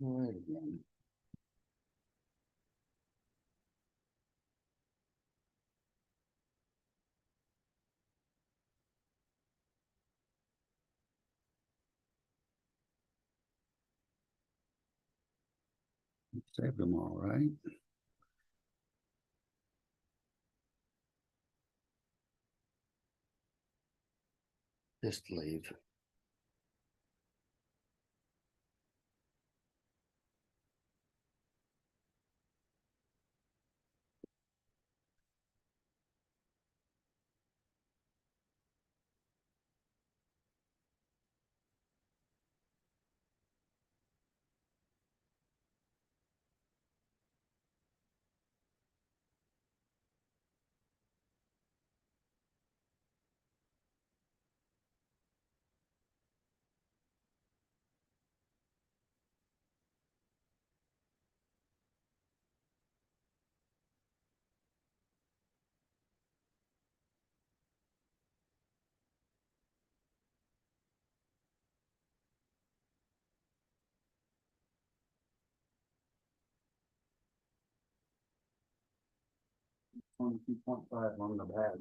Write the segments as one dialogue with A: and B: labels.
A: All right, again. Saved them all, right? Just leave. On 2.5 on the bag.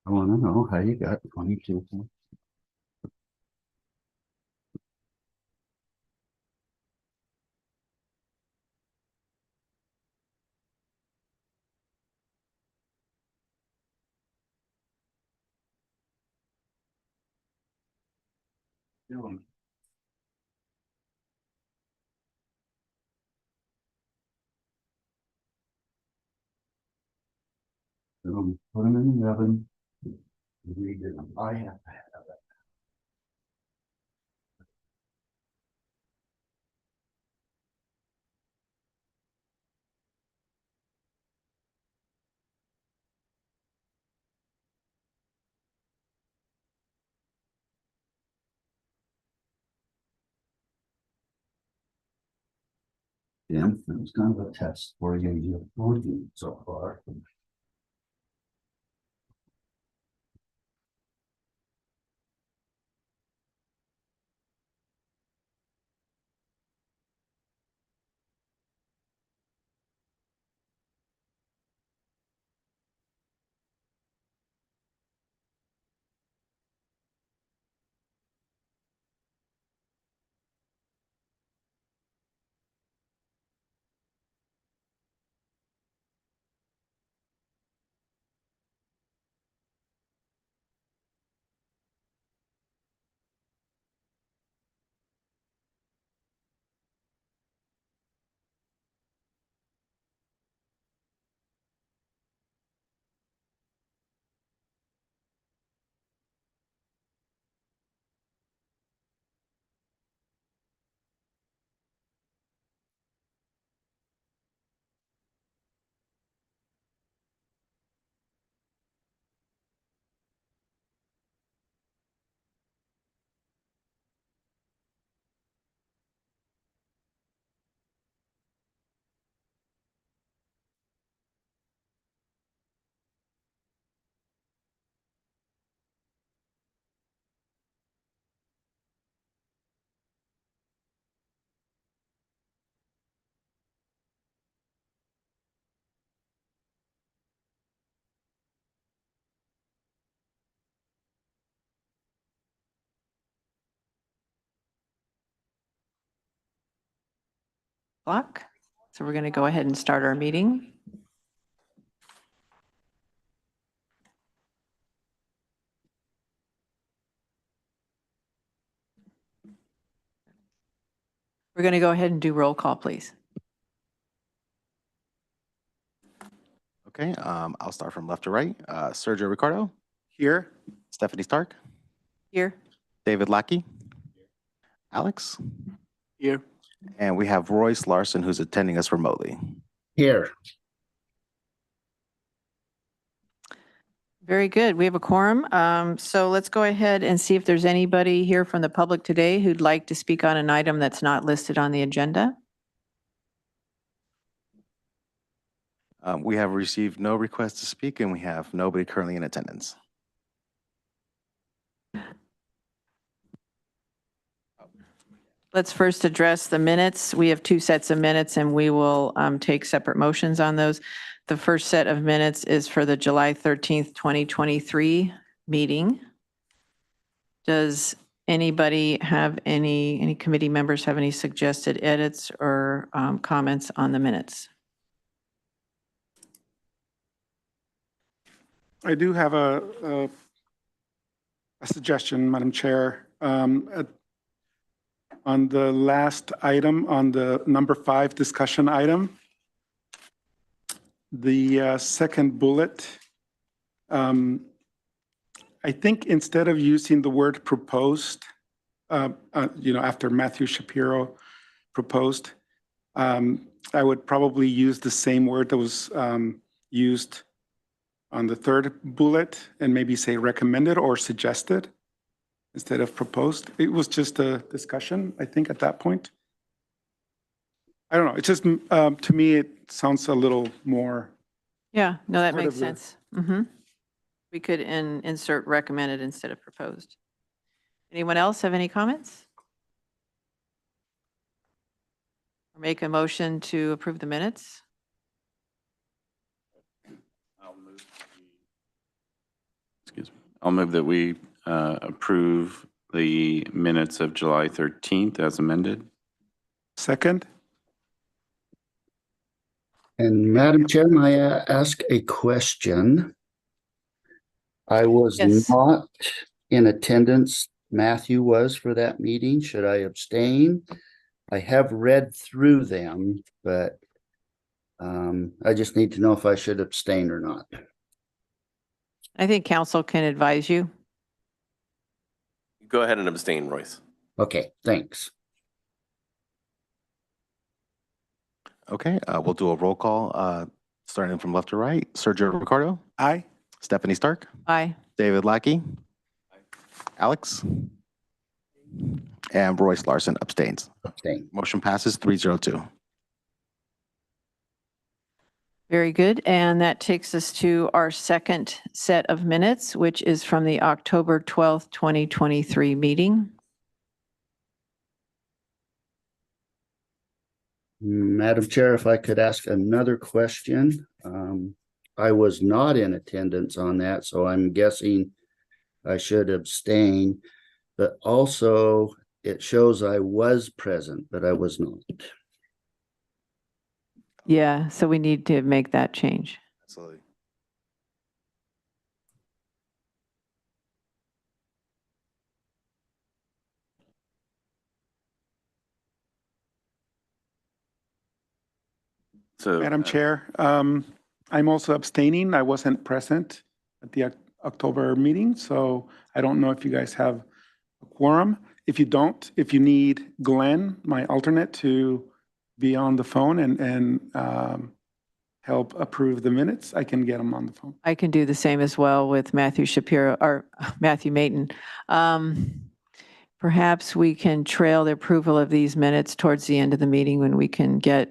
A: I want to know how you got 22. Doing. Put them in the oven. Read them. I have to have it. Yeah, it was kind of a test for you 14 so far.
B: Clock. So we're going to go ahead and start our meeting. We're going to go ahead and do roll call, please.
C: Okay, I'll start from left to right. Sergio Ricardo,
A: Here.
C: Stephanie Stark,
B: Here.
C: David Lackey, Alex,
A: Here.
C: and we have Royce Larson, who's attending us remotely.
A: Here.
B: Very good. We have a quorum. So let's go ahead and see if there's anybody here from the public today who'd like to speak on an item that's not listed on the agenda.
C: We have received no requests to speak, and we have nobody currently in attendance.
B: Let's first address the minutes. We have two sets of minutes and we will take separate motions on those. The first set of minutes is for the July 13th, 2023 meeting. Does anybody have any committee members have any suggested edits or comments on the minutes?
D: I do have a suggestion, Madam Chair. On the last item, on the number 5 discussion item, the second bullet, I think instead of using the word proposed, after Matthew Shapiro proposed, I would probably use the same word that was used on the third bullet and maybe say recommended or suggested instead of proposed. It was just a discussion, I think, at that point. I don't know. It's just, to me, it sounds a little more.
B: Yeah, no, that
D: Part
B: makes
D: of the-
B: sense. We could insert recommended instead of proposed. Anyone else have any comments? Or make a motion to approve the minutes?
E: I'll move that we approve the minutes of July 13th as amended.
D: Second?
A: And Madam Chair, may I ask a question? I was
B: Yes.
A: not in attendance. Matthew was for that meeting. Should I abstain? I have read through them, but I just need to know if I should abstain or not.
B: I think council can advise you.
F: Go ahead and abstain, Royce.
A: Okay, thanks.
C: Okay, we'll do a roll call, starting from left to right. Sergio Ricardo,
D: Aye.
C: Stephanie Stark,
B: Aye.
C: David Lackey, Alex, and Royce Larson abstains.
A: Abstain.
C: Motion passes 302.
B: Very good. And that takes us to our second set of minutes, which is from the October 12th, 2023 meeting.
A: Madam Chair, if I could ask another question. I was not in attendance on that, so I'm guessing I should abstain. But also, it shows I was present, but I was not.
B: Yeah, so we need to make that change.
C: Absolutely.
E: So,
D: Madam Chair, I'm also abstaining. I wasn't present at the October meeting, so I don't know if you guys have a quorum. If you don't, if you need Glenn, my alternate, to be on the phone and help approve the minutes, I can get him on the phone.
B: I can do the same as well with Matthew Shapiro or Matthew Mayton. Perhaps we can trail the approval of these minutes towards the end of the meeting when we can get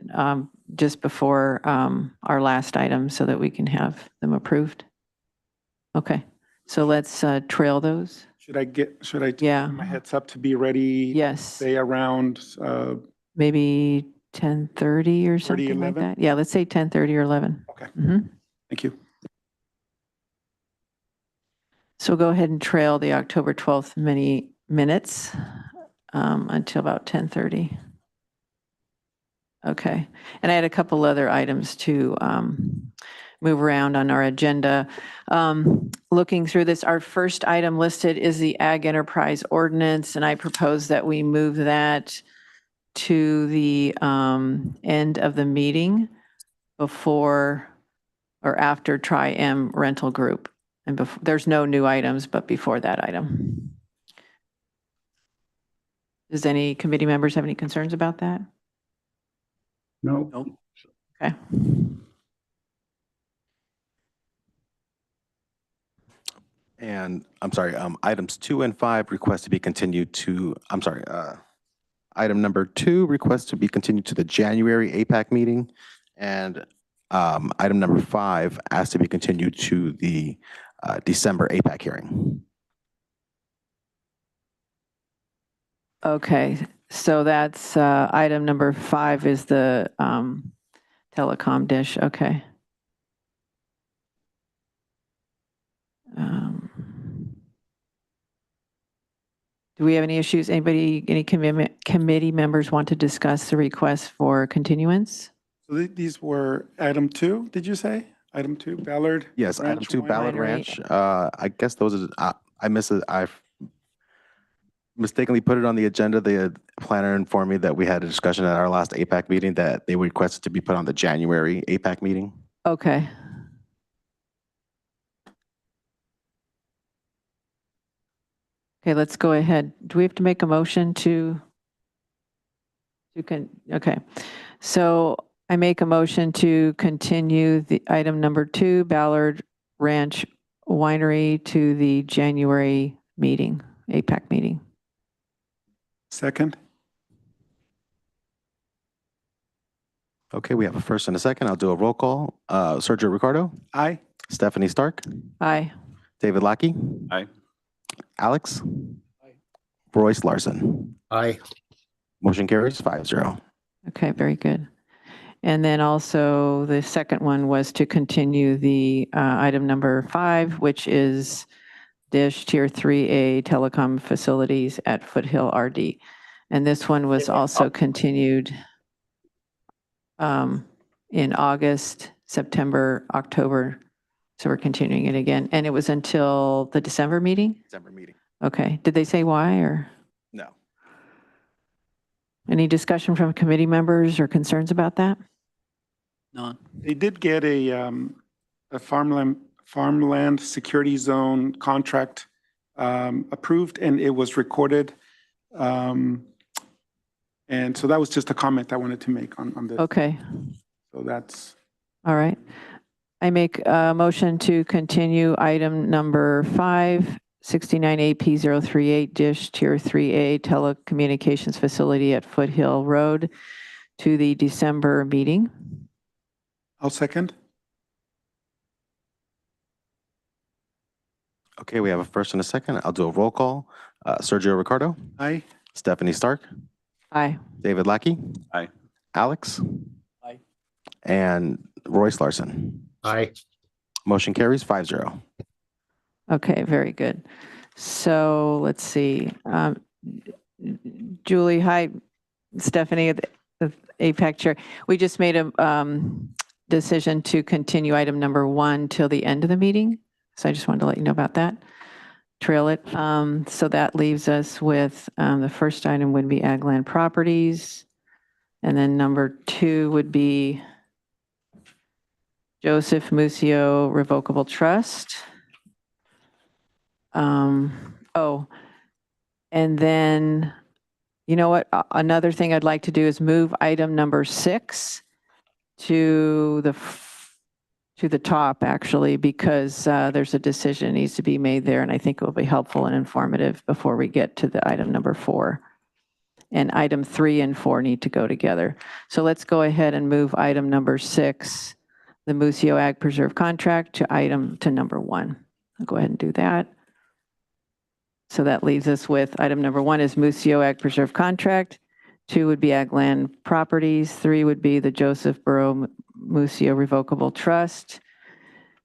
B: just before our last item so that we can have them approved. Okay, so let's trail those.
D: Should I
B: Yeah.
D: my heads up to be ready?
B: Yes,
D: Say around,
B: maybe 10:30 or something like
D: 11?
B: that. Yeah, let's say 10:30 or 11.
D: Okay.
B: Mhm.
D: thank you.
B: So go ahead and trail the October 12th minutes until about 10:30. Okay. And I had a couple other items to move around on our agenda. Looking through this, our first item listed is the Ag Enterprise Ordinance, and I propose that we move that to the end of the meeting before or after Tri-M Rental Group. And there's no new items, but before that item. Does any committee members have any concerns about that?
A: No.
B: Okay.
C: And I'm sorry, items 2 and 5 request to be continued to, item number 2 request to be continued to the January APAC meeting. And item number 5 asked to be continued to the December APAC hearing.
B: Okay, so that's item number 5 is the telecom dish. Okay. Do we have any issues? Any committee members want to discuss the request for continuance?
D: So these were item 2, did you say? Item 2, Ballard?
C: Yes, item
D: Ranch
C: 2, Ballard
B: Winery.
C: Ranch. I guess those are, I missed it. I mistakenly put it on the agenda. The planner informed me that we had a discussion at our last APAC meeting that they requested to be put on the January APAC meeting.
B: Okay. Okay, let's go ahead. Do we have to make a motion to? Okay. So I make a motion to continue the item number 2, Ballard Ranch Winery, to the January meeting, APAC meeting.
D: Second?
C: Okay, we have a first and a second. I'll do a roll call. Sergio Ricardo,
D: Aye.
C: Stephanie Stark,
B: Aye.
C: David Lackey,
E: Aye.
C: Alex, Royce Larson.
A: Aye.
C: Motion carries 5-0.
B: Okay, very good. And then also the second one was to continue the item number 5, which is Dish Tier 3A telecom facilities at Foothill RD. And this one was also continued in August, September, October. So we're continuing it again. And it was until the December meeting?
C: December meeting.
B: Okay. Did they say why or
C: No.
B: any discussion from committee members or concerns about that?
F: None.
D: They did get a farmland security zone contract approved, and it was recorded. And so that was just a comment I wanted to make on this.
B: Okay.
D: So that's,
B: All right. I make a motion to continue item number 5, 69 AP 038 Dish Tier 3A telecommunications facility at Foothill Road to the December meeting.
D: I'll second.
C: Okay, we have a first and a second. I'll do a roll call. Sergio Ricardo,
D: Aye.
C: Stephanie Stark,
B: Aye.
C: David Lackey.
E: Aye.
C: Alex.
F: Aye.
C: And Royce Larson.
A: Aye.
C: Motion carries 5-0.
B: Okay, very good. So let's see. Julie, hi, Stephanie, the APAC chair. We just made a decision to continue item number 1 till the end of the meeting. So I just wanted to let you know about that. Trail it. So that leaves us with the first item would be Ag Land Properties. And then number 2 would be Joseph Musio Revocable Trust. Oh, and then, you know what? Another thing I'd like to do is move item number 6 to the top, actually, because there's a decision needs to be made there, and I think it will be helpful and informative before we get to the item number 4. And item 3 and 4 need to go together. So let's go ahead and move item number 6, the Musio Ag Preserve contract, to number 1. I'll go ahead and do that. So that leaves us with item number 1 is Musio Ag Preserve contract. 2 would be Ag Land Properties. 3 would be the Joseph Burrow Musio Revocable Trust.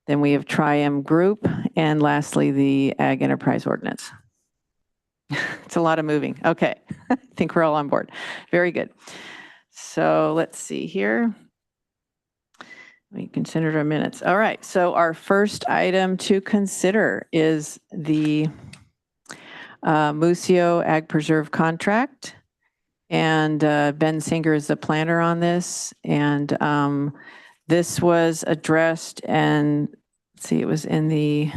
B: Then we have Tri-M Group, and lastly, the Ag Enterprise Ordinance. It's a lot of moving. Okay, I think we're all on board. Very good. So let's see here. We considered our minutes. All right, so our first item to consider is the Musio Ag Preserve contract. And Ben Singer is the planner on this. And this was addressed, and let's see, it was in the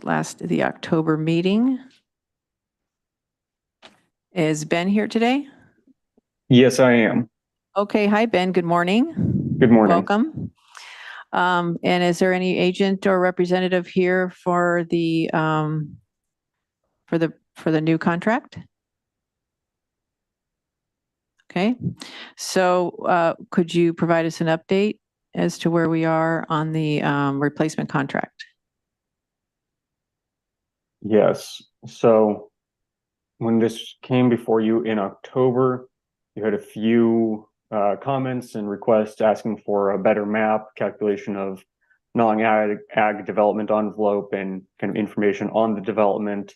B: October meeting. Is Ben here today?
G: Yes, I am.
B: Okay, hi, Ben. Good morning.
G: Good morning.
B: Welcome. And is there any agent or representative here for the new contract? Okay, so could you provide us an update as to where we are on the replacement contract?
G: Yes. So when this came before you in October, you had a few comments and requests asking for a better map, calculation of non-ag development envelope and kind of information on the development,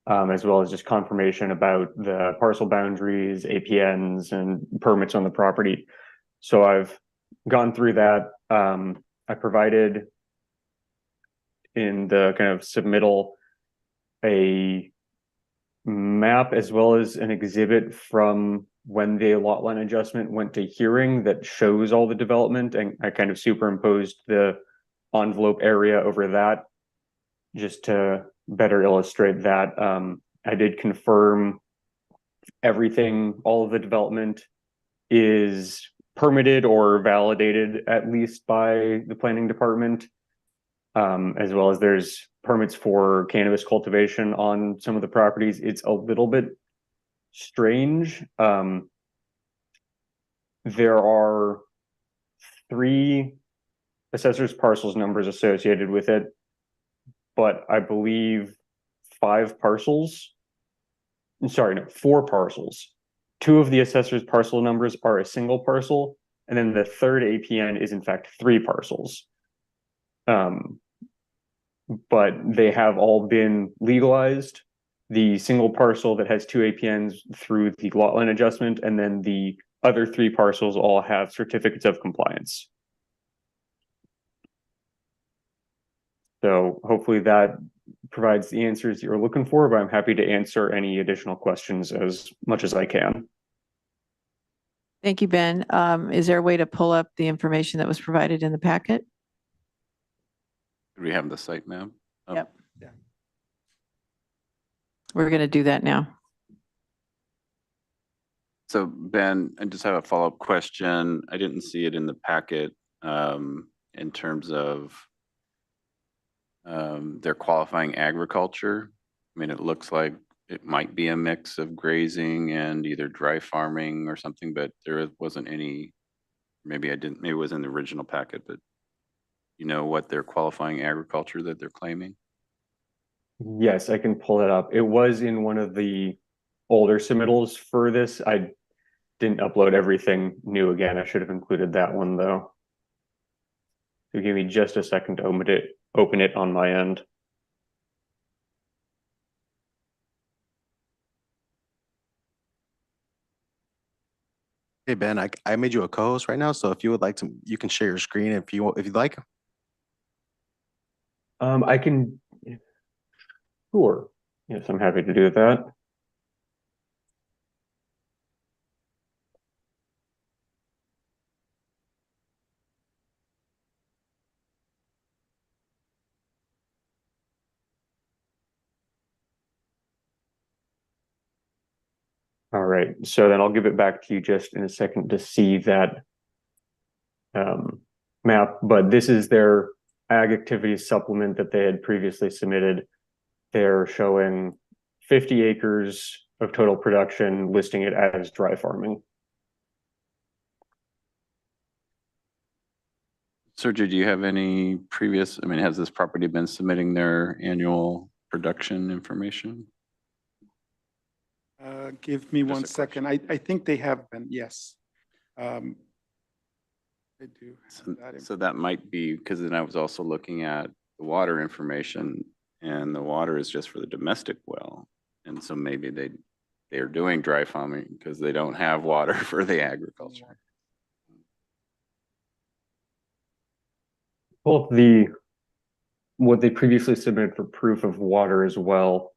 G: as well as just confirmation about the parcel boundaries, APNs, and permits on the property. So I've gone through that. I provided in the kind of submittal a map as well as an exhibit from when the lot line adjustment went to hearing that shows all the development, and I kind of superimposed the envelope area over that just to better illustrate that. I did confirm everything, all of the development is permitted or validated at least by the planning department, as well as there's permits for cannabis cultivation on some of the properties. It's a little bit strange. There are 3 assessor's parcels numbers associated with it, but I believe 4 parcels. 2 of the assessor's parcel numbers are a single parcel, and then the third APN is in fact 3 parcels. But they have all been legalized. The single parcel that has 2 APNs through the lot line adjustment, and then the other 3 parcels all have certificates of compliance. So hopefully that provides the answers you're looking for, but I'm happy to answer any additional questions as much as I can.
B: Thank you, Ben. Is there a way to pull up the information that was provided in the packet?
E: Do we have the site map? Oh,
B: Yep. We're going to do that now.
E: So Ben, I just have a follow-up question. I didn't see it in the packet in terms of their qualifying agriculture. I mean, it looks like it might be a mix of grazing and either dry farming or something, but there wasn't any, maybe it was in the original packet, but you know what their qualifying agriculture that they're claiming?
G: Yes, I can pull it up. It was in one of the older submittals for this. I didn't upload everything new again. I should have included that one though. So give me just a second to open it on my end.
C: Hey, Ben, I made you a co-host right now, so if you would like to, you can share your screen if you'd like.
G: I can, sure. Yes, I'm happy to do that. All right, so then I'll give it back to you just in a second to see that map, but this is their ag activities supplement that they had previously submitted. They're showing 50 acres of total production, listing it as dry farming.
E: Sergio, do you have any previous, I mean, has this property been submitting their annual production information?
D: Give me
E: Just a
D: one second. I think they have been, yes. I do have that.
E: So that might be, because then I was also looking at the water information, and the water is just for the domestic well. And so maybe they're doing dry farming because they don't have water for the agriculture.
G: Both what they previously submitted for proof of water as well.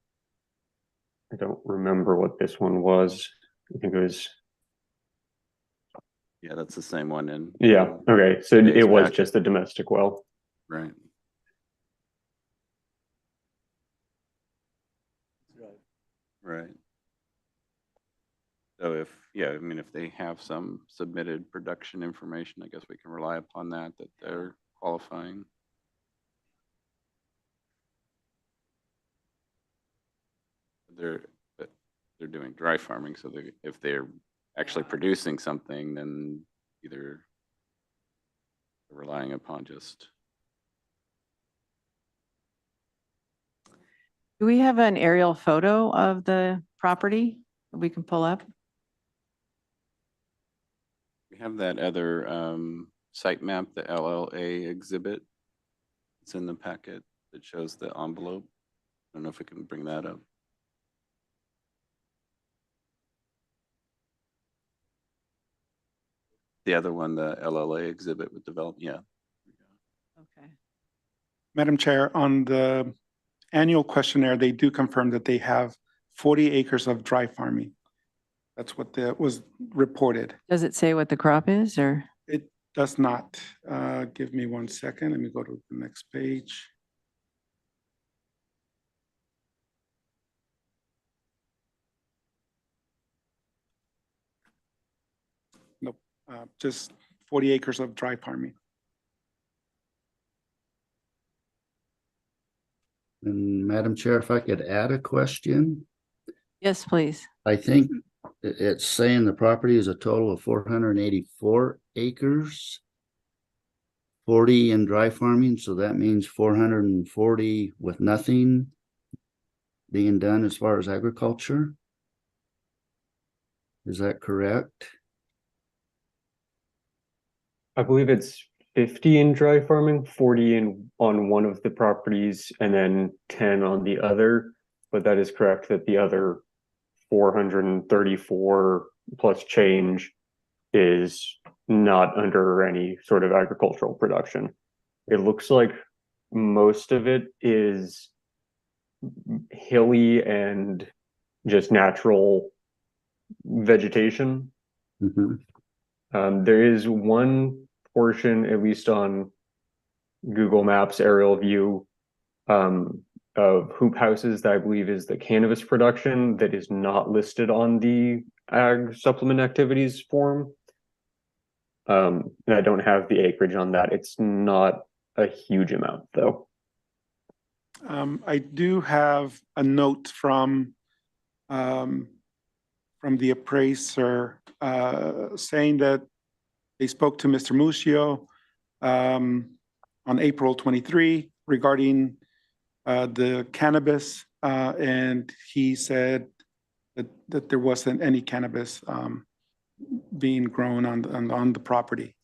G: I don't remember what this one was. I think it was.
E: Yeah, that's the same one in.
G: Yeah, okay, so
E: today's
G: it was
E: packet.
G: just the domestic well.
E: Right. Right. So I mean, if they have some submitted production information, I guess we can rely upon that they're qualifying. They're doing dry farming, so if they're actually producing something, then either they're relying upon just.
B: Do we have an aerial photo of the property that we can pull up?
E: We have that other site map, the LLA exhibit. It's in the packet that shows the envelope. I don't know if we can bring that up. The other one, the LLA exhibit with development, yeah.
B: Okay.
D: Madam Chair, on the annual questionnaire, they do confirm that they have 40 acres of dry farming. That's what was reported.
B: Does it say what the crop is or?
D: It does not. Give me 1 second. Let me go to the next page. Nope, just 40 acres of dry farming.
A: And Madam Chair, if I could add a question,
B: Yes, please.
A: I think it's saying the property is a total of 484 acres. 40 in dry farming, so that means 440 with nothing being done as far as agriculture. Is that correct?
G: I believe it's 50 in dry farming, 40 on one of the properties, and then 10 on the other. But that is correct that the other 434 plus change is not under any sort of agricultural production. It looks like most of it is hilly and just natural vegetation.
A: Mhm.
G: There is one portion, at least on Google Maps aerial view, of hoop houses that I believe is the cannabis production that is not listed on the ag supplement activities form. And I don't have the acreage on that. It's not a huge amount though.
D: I do have a note from the appraiser saying that they spoke to Mr. Muccio on April 23 regarding the cannabis, and he said that there wasn't any cannabis being grown on the property.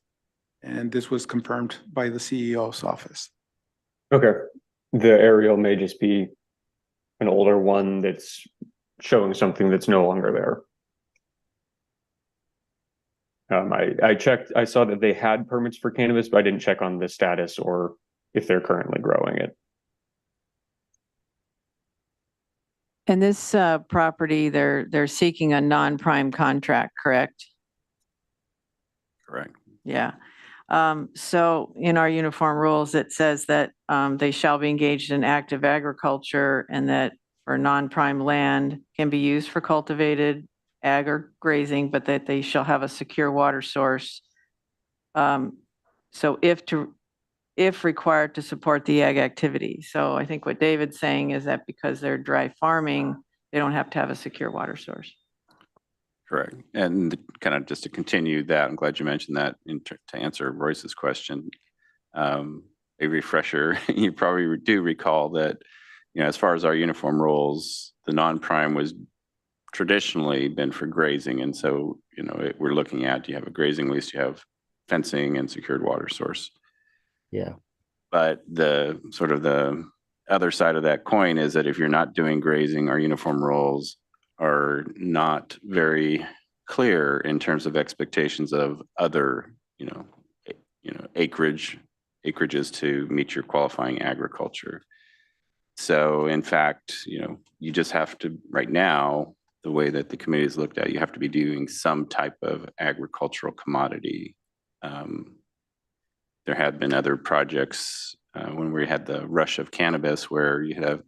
D: And this was confirmed by the CEO's office.
G: Okay. The aerial may just be an older one that's showing something that's no longer there. I checked, I saw that they had permits for cannabis, but I didn't check on the status or if they're currently growing it.
B: And this property, they're seeking a non-prime contract, correct?
E: Correct.
B: Yeah. So in our uniform rules, it says that they shall be engaged in active agriculture and that for non-prime land can be used for cultivated ag or grazing, but that they shall have a secure water source. So if required to support the ag activity. So I think what David's saying is that because they're dry farming, they don't have to have a secure water source.
E: Correct. And kind of just to continue that, I'm glad you mentioned that to answer Royce's question. A refresher, you probably do recall that, as far as our uniform rules, the non-prime was traditionally been for grazing. And so, we're looking at, you have a grazing lease, you have fencing and secured water source.
A: Yeah.
E: But the sort of the other side of that coin is that if you're not doing grazing, our uniform rules are not very clear in terms of expectations of other, acreages to meet your qualifying agriculture. So in fact, you just have to, right now, the way that the committee is looked at, you have to be doing some type of agricultural commodity. There had been other projects when we had the rush of cannabis where you have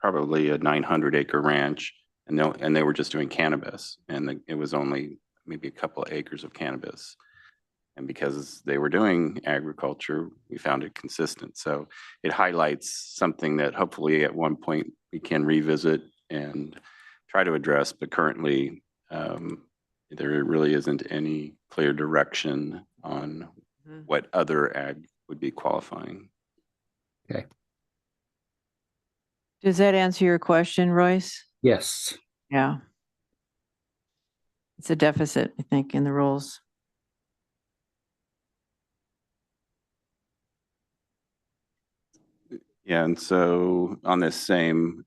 E: probably a 900-acre ranch and they were just doing cannabis, and it was only maybe a couple of acres of cannabis. And because they were doing agriculture, we found it consistent. So it highlights something that hopefully at one point we can revisit and try to address, but currently there really isn't any clear direction on what other ag would be qualifying.
A: Okay.
B: Does that answer your question, Royce?
A: Yes.
B: Yeah. It's a deficit, I think, in the rules.
E: Yeah, and so on this same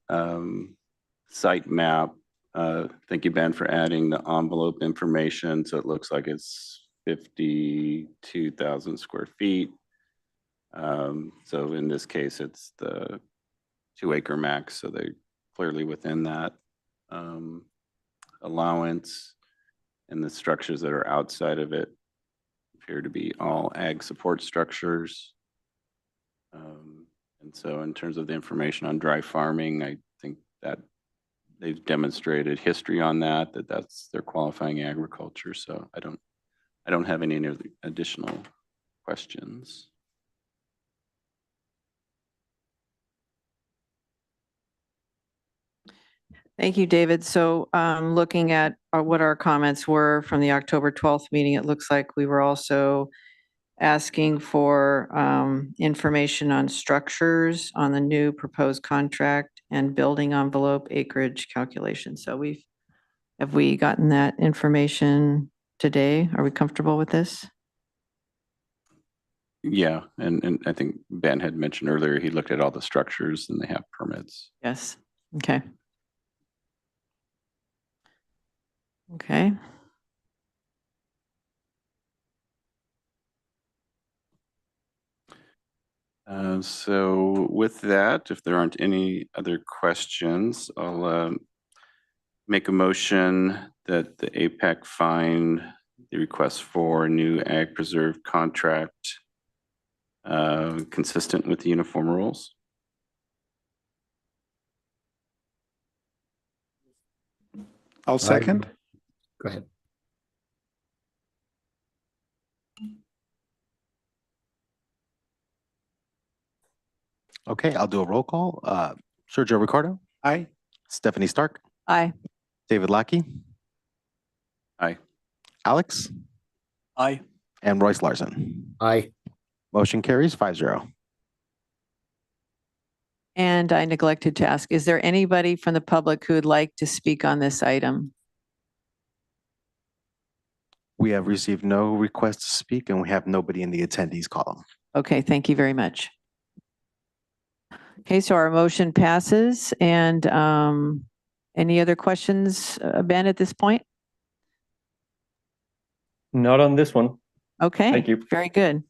E: site map, thank you, Ben, for adding the envelope information. So it looks like it's 52,000 square feet. So in this case, it's the 2-acre max, so they're clearly within that allowance. And the structures that are outside of it appear to be all ag support structures. And so in terms of the information on dry farming, I think that they've demonstrated history on that, that's their qualifying agriculture. So I don't have any additional questions.
B: Thank you, David. So looking at what our comments were from the October 12th meeting, it looks like we were also asking for information on structures on the new proposed contract and building envelope acreage calculation. So have we gotten that information today? Are we comfortable with this?
E: Yeah, and I think Ben had mentioned earlier, he looked at all the structures and they have permits.
B: Yes. Okay. Okay.
E: So with that, if there aren't any other questions, I'll make a motion that the APAC find the request for a new ag preserve contract consistent with the uniform rules.
D: I'll second.
A: Go ahead.
C: Okay, I'll do a roll call. Sergio Ricardo,
D: Aye.
C: Stephanie Stark,
B: Aye.
C: David Lackey.
E: Aye.
C: Alex,
F: Aye.
C: and Royce Larson.
A: Aye.
C: Motion carries 5-0.
B: And I neglected to ask, is there anybody from the public who would like to speak on this item?
C: We have received no requests to speak and we have nobody in the attendees column.
B: Okay, thank you very much. Okay, so our motion passes and any other questions, Ben, at this point?
G: Not on this one.
B: Okay.
G: Thank you.
B: Very good.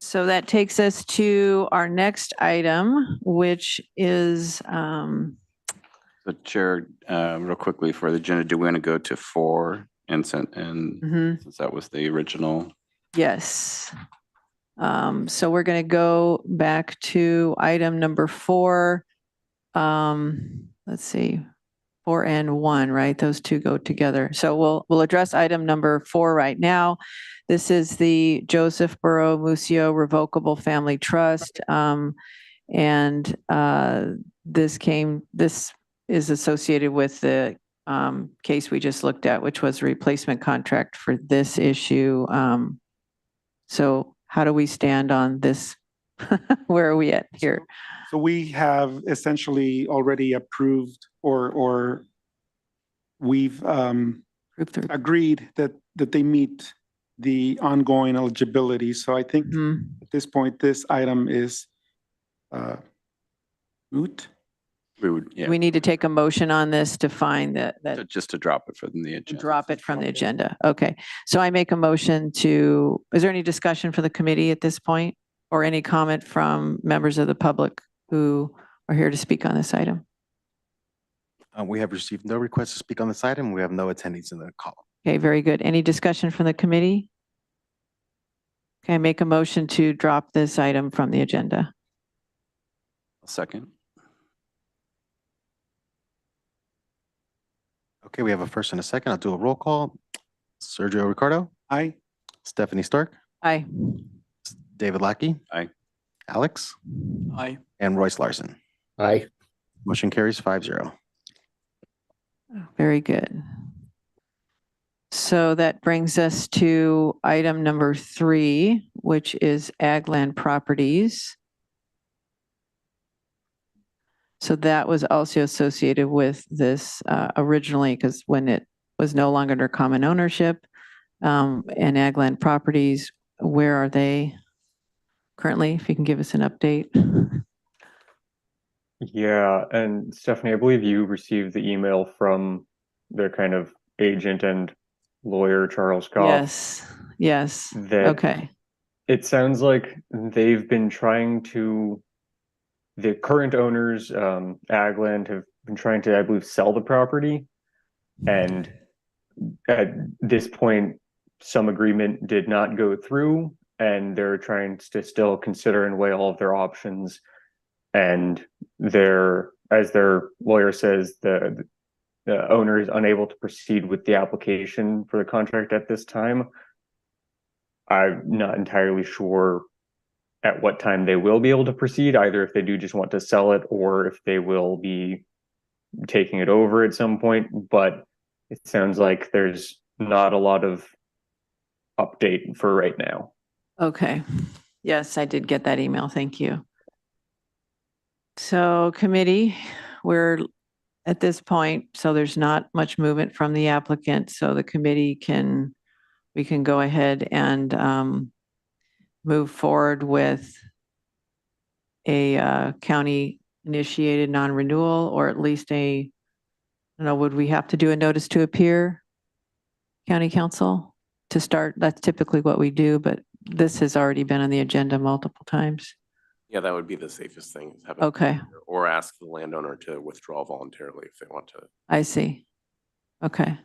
B: So that takes us to our next item, which is,
E: So Chair, real quickly for the agenda, do we want to go to 4 and since that was the original?
B: yes. So we're going to go back to item number 4. Let's see, 4 and 1, right? Those two go together. So we'll address item number 4 right now. This is the Joseph Burrow Musio Revocable Family Trust. And this is associated with the case we just looked at, which was a replacement contract for this issue. So how do we stand on this? Where are we at here?
D: So we have essentially already approved or we've
B: Group 3.
D: agreed that they meet the ongoing eligibility. So I think
B: Mhm.
D: at this point, this item is moot.
E: We would, yeah,
B: We need to take a motion on this to find that
E: just to drop it from the agenda.
B: drop it from the agenda. Okay. So I make a motion is there any discussion for the committee at this point? Or any comment from members of the public who are here to speak on this item?
C: We have received no requests to speak on this item. We have no attendees in the column.
B: Okay, very good. Any discussion from the committee? Okay, I make a motion to drop this item from the agenda.
E: Second.
C: Okay, we have a first and a second. I'll do a roll call. Sergio Ricardo,
D: Aye.
C: Stephanie Stark,
B: Aye.
C: David Lackey.
E: Aye.
C: Alex,
F: Aye.
C: and Royce Larson.
A: Aye.
C: Motion carries 5-0.
B: Very good. So that brings us to item number 3, which is Ag Land Properties. So that was also associated with this originally, because when it was no longer under common ownership and ag land properties, where are they currently? If you can give us an update.
G: Yeah, and Stephanie, I believe you received the email from their kind of agent and lawyer, Charles Goff.
B: Yes,
G: That
B: okay.
G: it sounds like they've been trying to, the current owners, Agland, have been trying to, I believe, sell the property. And at this point, some agreement did not go through, and they're trying to still consider and weigh all of their options. And as their lawyer says, the owner is unable to proceed with the application for the contract at this time. I'm not entirely sure at what time they will be able to proceed, either if they do just want to sell it or if they will be taking it over at some point. But it sounds like there's not a lot of update for right now.
B: Okay. Yes, I did get that email. Thank you. So committee, we're at this point, so there's not much movement from the applicant. So the committee we can go ahead and move forward with a county initiated non-renewal, or at least I don't know, would we have to do a notice to appear? County council to start? That's typically what we do, but this has already been on the agenda multiple times.
H: Yeah, that would be the safest thing. Is have it-
B: Okay,
H: Or ask the landowner to withdraw voluntarily if they want to.
B: I see. Okay.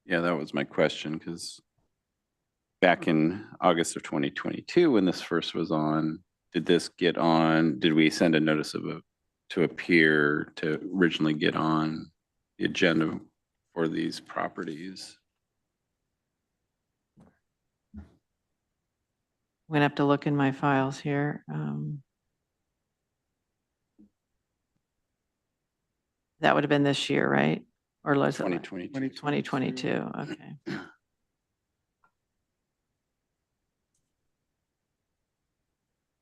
E: Yeah, that was my question, because back in August of 2022, when this first was on, did we send a notice to appear to originally get on the agenda for these properties?
B: I'm gonna have to look in my files here. That would have been this year, right? Or was it
E: 2022.
B: 2022? Okay.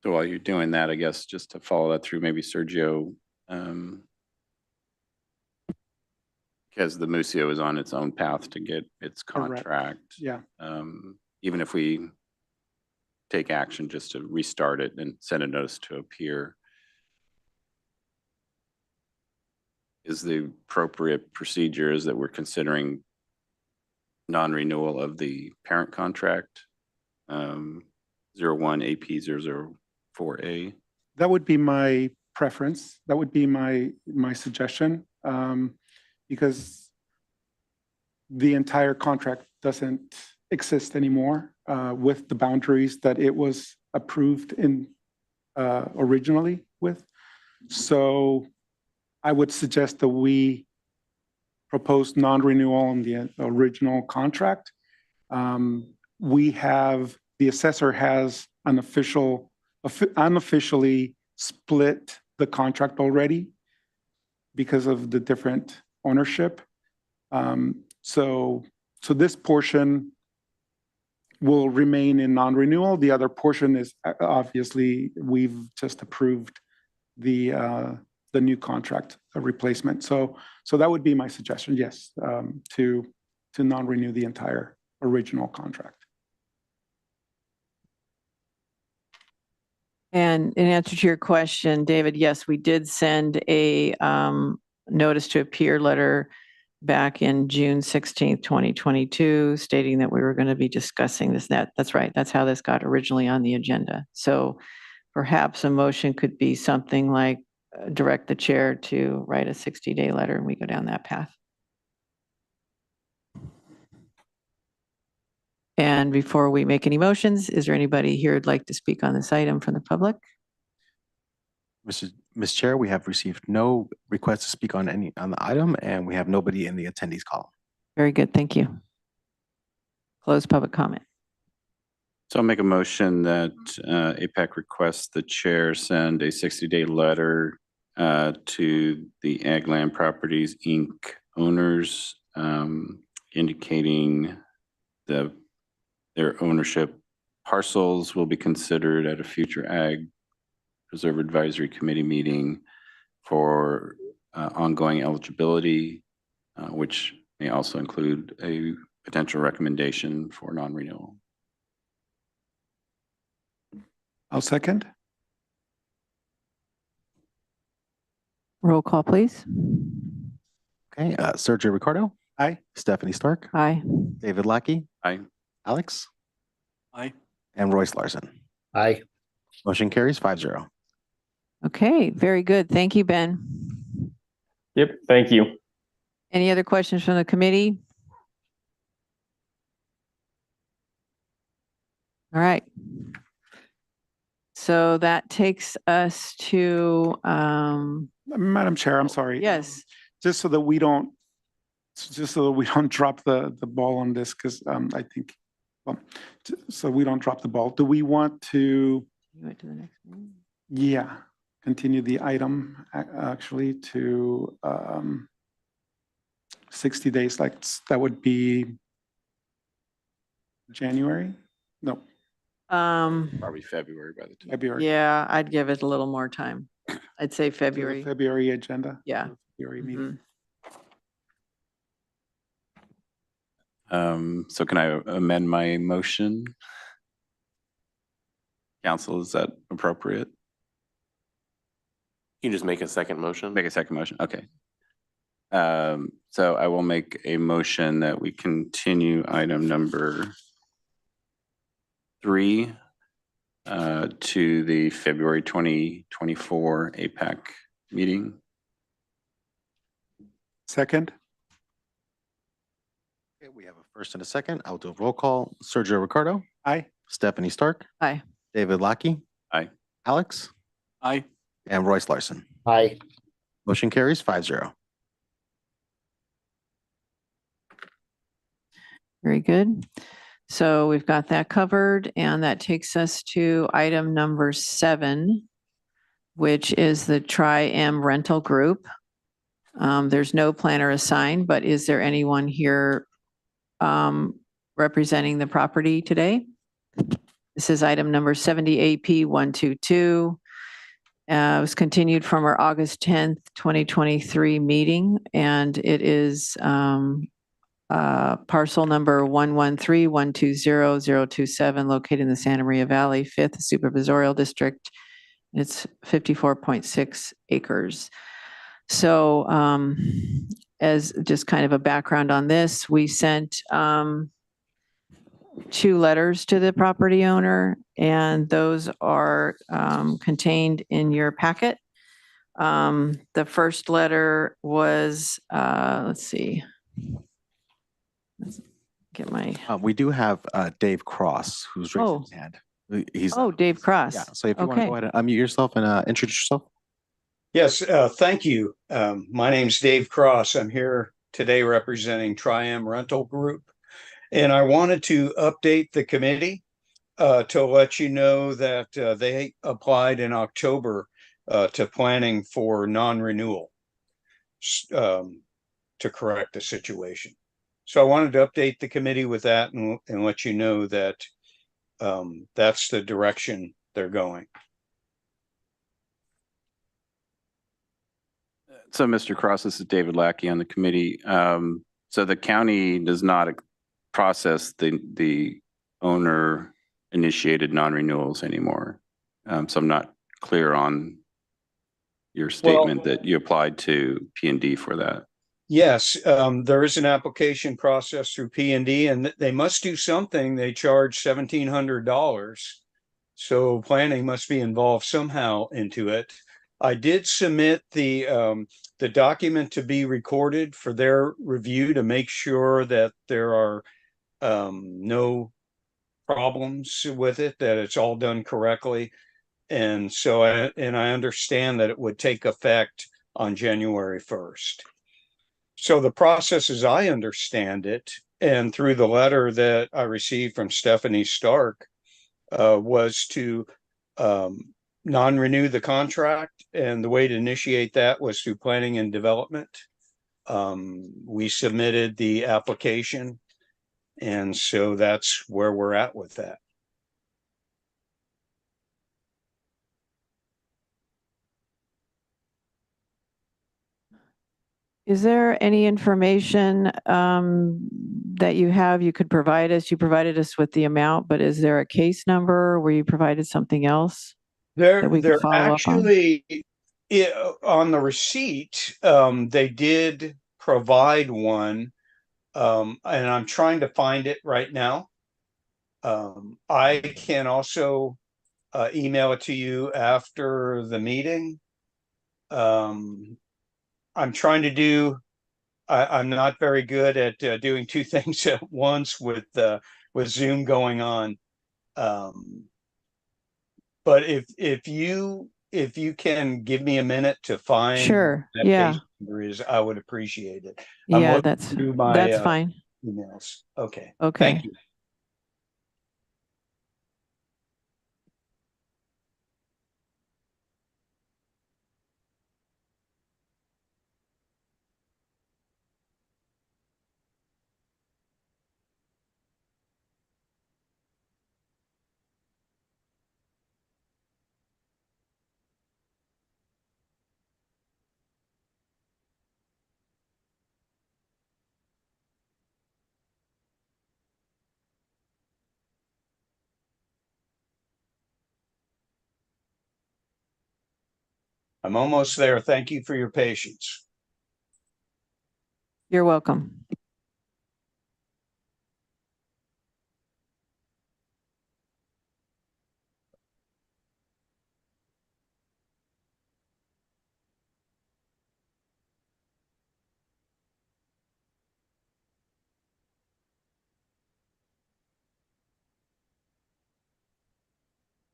E: So while you're doing that, I guess just to follow that through, maybe Sergio, because the Museo is on its own path to get its
D: Correct.
E: contract.
D: Yeah.
E: Even if we take action just to restart it and send a notice to appear, is the appropriate procedure is that we're considering non-renewal of the parent contract, 01 AP 004A?
D: That would be my preference. That would be my suggestion, because the entire contract doesn't exist anymore with the boundaries that it was approved in originally with. So I would suggest that we propose non-renewal on the original contract. The assessor has unofficially split the contract already because of the different ownership. So this portion will remain in non-renewal. The other portion is obviously we've just approved the new contract, a replacement. So that would be my suggestion, yes, to non-renew the entire original contract.
B: And in answer to your question, David, yes, we did send a notice to appear letter back in June 16th, 2022, stating that we were going to be discussing this. That's right. That's how this got originally on the agenda. So perhaps a motion could be something like direct the chair to write a 60-day letter, and we go down that path. And before we make any motions, is there anybody here who'd like to speak on this item from the public?
C: Ms. Chair, we have received no requests to speak on the item, and we have nobody in the attendees column.
B: Very good. Thank you. Close public comment.
E: So I'll make a motion that APAC requests the chair send a 60-day letter to the Ag Land Properties, Inc. owners indicating their ownership parcels will be considered at a future Ag Preserve Advisory Committee meeting for ongoing eligibility, which may also include a potential recommendation for non-renewal.
D: I'll second.
B: Roll call, please.
C: Okay, Sergio Ricardo,
D: Aye.
C: Stephanie Stark,
B: Aye.
C: David Lackey,
E: Aye.
C: Alex,
F: Aye.
C: and Royce Larson.
A: Aye.
C: Motion carries 5-0.
B: Okay, very good. Thank you, Ben.
G: Yep, thank you.
B: Any other questions from the committee? All right. So that takes us to,
D: Madam Chair, I'm sorry.
B: yes,
D: Just so that we don't drop the ball on this, because I think, well, so we don't drop the ball. Do we want to,
B: you went to the next one.
D: yeah, continue the item actually to 60 days, like that would be January? No,
E: Probably February by the time.
D: February.
B: Yeah, I'd give it a little more time. I'd say
D: So the
B: February.
D: February agenda.
B: Yeah.
D: February meeting.
E: So can I amend my motion? Council, is that appropriate?
H: You just make a second motion?
E: Make a second motion, okay. So I will make a motion that we continue item number 3 to the February 2024 APAC meeting.
D: Second?
C: Okay, we have a first and a second. I'll do a roll call. Sergio Ricardo,
D: Aye.
C: Stephanie Stark,
B: Aye.
C: David Lackey.
E: Aye.
C: Alex,
F: Aye.
C: and Royce Larson.
A: Aye.
C: Motion carries 5-0.
B: Very good. So we've got that covered, and that takes us to item number 7, which is the Tri-M Rental Group. There's no planner assigned, but is there anyone here representing the property today? This is item number 70 AP 122. It was continued from our August 10th, 2023 meeting, and it is parcel number 113-120-027, located in the Santa Maria Valley, 5th Supervisorial District. It's 54.6 acres. So as just kind of a background on this, we sent 2 letters to the property owner, and those are contained in your packet. The first letter was, let's see. Let's get my,
C: We do have Dave Cross, who's raising
B: Oh.
C: his hand. He's
B: Dave Cross.
C: Yeah, so if you want to
B: Okay.
C: go ahead and unmute yourself and introduce yourself.
I: Yes, thank you. My name's Dave Cross. I'm here today representing Tri-M Rental Group. And I wanted to update the committee to let you know that they applied in October to planning for non-renewal to correct the situation. So I wanted to update the committee with that and let you know that that's the direction they're going.
E: So Mr. Cross, this is David Lackey on the committee. So the county does not process the owner initiated non-renewals anymore. So I'm not clear on your statement that you applied to P&D for that.
I: Yes, there is an application process through P&D, and they must do something. They charge $1,700. So planning must be involved somehow into it. I did submit the document to be recorded for their review to make sure that there are no problems with it, that it's all done correctly. And so I understand that it would take effect on January 1st. So the process, as I understand it, and through the letter that I received from Stephanie Stark, was to non-renew the contract. And the way to initiate that was through planning and development. We submitted the application. And so that's where we're at with that.
B: Is there any information that you have you could provide us? You provided us with the amount, but is there a case number where you provided something else that we could
I: They're
B: follow up on?
I: actually, on the receipt, they did provide one. And I'm trying to find it right now. I can also email it to you after the meeting. I'm trying to do, I'm not very good at doing two things at once with Zoom going on. But if you can give me a minute to find
B: Sure,
I: that
B: yeah.
I: case number is, I would appreciate it. I'm
B: Yeah,
I: looking
B: that's
I: through my
B: fine.
I: emails. Okay.
B: Okay.
I: Thank you. I'm almost there. Thank you for your patience.
B: You're welcome.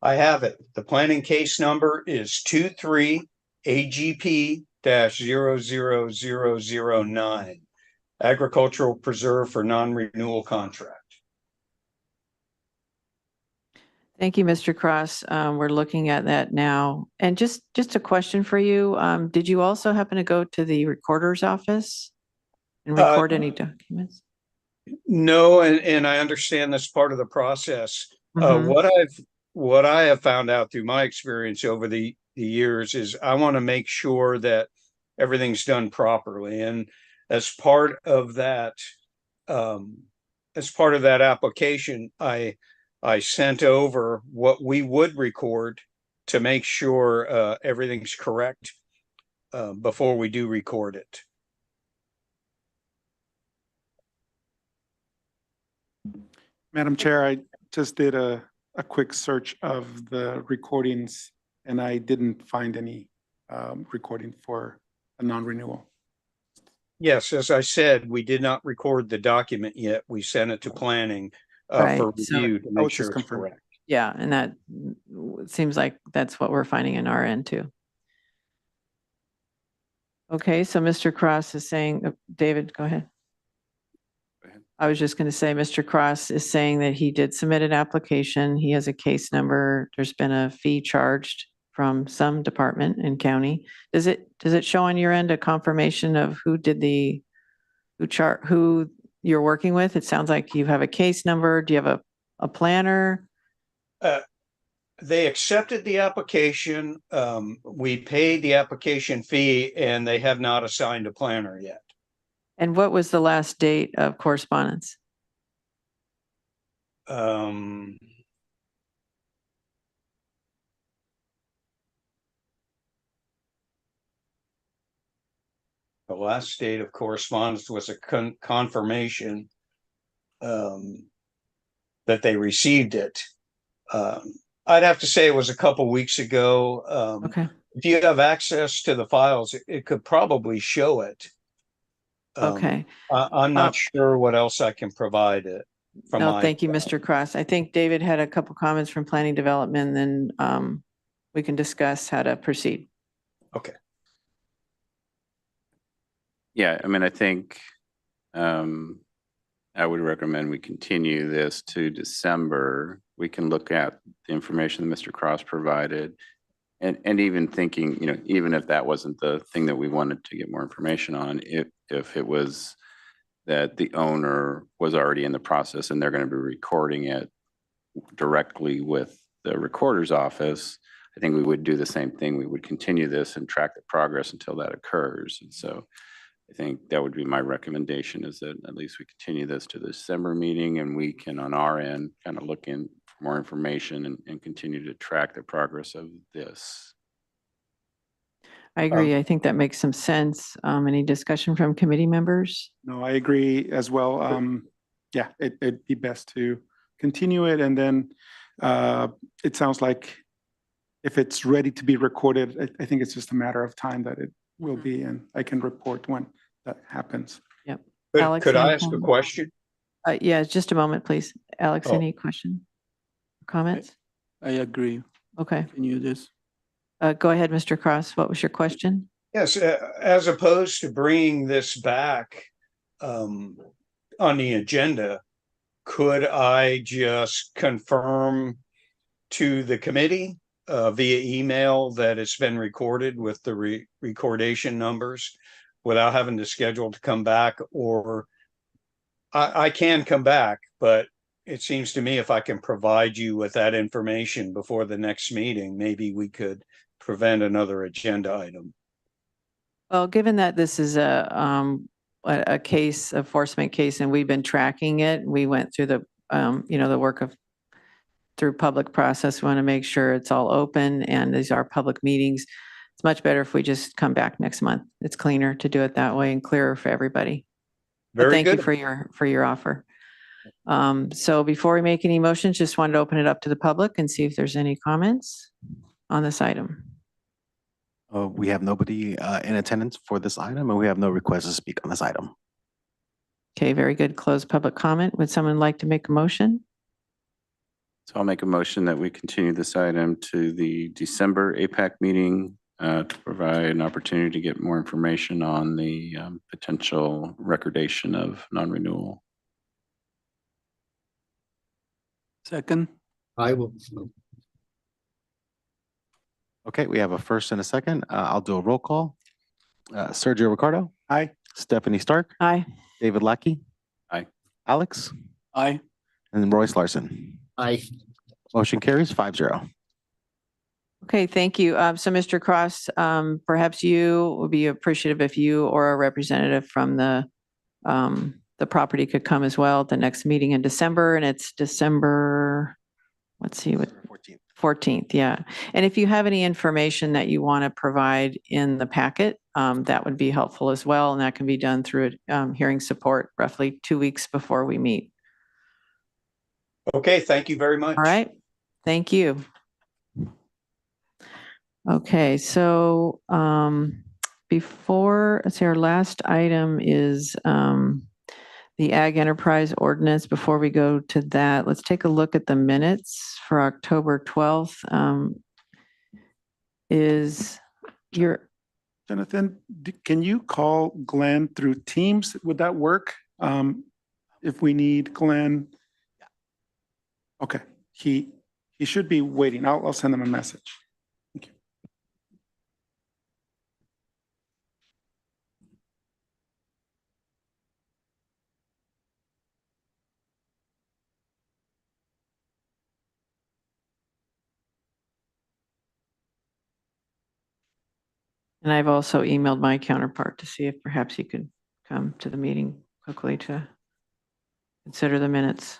I: I have it. The planning case number is 23 AGP 00009. Agricultural preserve for non-renewal contract.
B: Thank you, Mr. Cross. We're looking at that now. And just a question for you. Did you also happen to go to the recorder's office and record any documents?
I: No, and I understand that's part of the process.
B: Mhm.
I: What I have found out through my experience over the years is I want to make sure that everything's done properly. And as part of that, application, I sent over what we would record to make sure everything's correct before we do record it.
D: Madam Chair, I just did a quick search of the recordings and I didn't find any recording for a non-renewal.
I: Yes, as I said, we did not record the document yet. We sent it to planning
B: Right,
I: for
B: so-
I: review to
D: I
I: make
D: was
I: sure
D: just
I: it's
D: confirming.
I: correct.
B: Yeah, and that seems like that's what we're finding in our end too. Okay, so Mr. Cross is saying, David, go ahead.
E: Go ahead.
B: I was just going to say, Mr. Cross is saying that he did submit an application. He has a case number. There's been a fee charged from some department in county. Does it show on your end a confirmation of who you're working with? It sounds like you have a case number. Do you have a planner?
I: They accepted the application. We paid the application fee and they have not assigned a planner yet.
B: And what was the last date of correspondence?
I: The last date of correspondence was a confirmation that they received it. I'd have to say it was a couple weeks ago.
B: Okay,
I: If you have access to the files, it could probably show it.
B: okay.
I: I'm not sure what else I can provide it from
B: No,
I: my.
B: thank you, Mr. Cross. I think David had a couple comments from planning development, then we can discuss how to proceed.
I: Okay.
E: Yeah, I mean, I think I would recommend we continue this to December. We can look at the information that Mr. Cross provided. And even thinking, even if that wasn't the thing that we wanted to get more information on, if it was that the owner was already in the process and they're going to be recording it directly with the recorder's office, I think we would do the same thing. We would continue this and track the progress until that occurs. And so I think that would be my recommendation, is that at least we continue this to the December meeting, and we can, on our end, kind of look in for more information and continue to track the progress of this.
B: I agree. I think that makes some sense. Any discussion from committee members?
D: No, I agree as well. Yeah, it'd be best to continue it, and then it sounds like if it's ready to be recorded, I think it's just a matter of time that it will be, and I can report when that happens.
B: Alex,
I: Could I
B: any
I: ask a
B: comment?
I: question?
B: Yeah, just a moment, please. Alex,
I: Oh.
B: any question? Comments?
F: I agree.
B: Okay.
F: Continue this.
B: Go ahead, Mr. Cross. What was your question?
I: Yes, as opposed to bringing this back on the agenda, could I just confirm to the committee via email that it's been recorded with the recordation numbers without having to schedule to come back? Or I can come back, but it seems to me if I can provide you with that information before the next meeting, maybe we could prevent another agenda item.
B: Well, given that this is a case, a enforcement case, and we've been tracking it, we went through the, the work of through public process. We want to make sure it's all open, and these are public meetings. It's much better if we just come back next month. It's cleaner to do it that way and clearer for everybody. But
I: Very
B: thank you
I: good.
B: for your offer. So before we make any motions, just wanted to open it up to the public and see if there's any comments on this item.
C: We have nobody in attendance for this item, and we have no requests to speak on this item.
B: Okay, very good. Closed public comment. Would someone like to make a motion?
E: So I'll make a motion that we continue this item to the December APAC meeting to provide an opportunity to get more information on the potential recordation of non-renewal.
F: Second.
A: I will.
C: Okay, we have a first and a second. I'll do a roll call. Sergio Ricardo,
D: Aye.
C: Stephanie Stark,
B: Aye.
C: David Lackey.
E: Aye.
C: Alex,
F: Aye.
C: and Royce Larson.
A: Aye.
C: Motion carries 5-0.
B: Okay, thank you. So Mr. Cross, perhaps you would be appreciative if you or a representative from the property could come as well at the next meeting in December, and it's December, let's see, what
C: 14th.
B: 14th, yeah. And if you have any information that you want to provide in the packet, that would be helpful as well, and that can be done through hearing support roughly 2 weeks before we meet.
I: Okay, thank you very much.
B: All right, thank you. Okay, so before, let's see, our last item is the Ag Enterprise Ordinance. Before we go to that, let's take a look at the minutes for October 12th. Is your
D: Jonathan, can you call Glenn through Teams? Would that work? If we need Glenn? Okay, he should be waiting. I'll send him a message. Thank you.
B: And I've also emailed my counterpart to see if perhaps he could come to the meeting quickly to consider the minutes.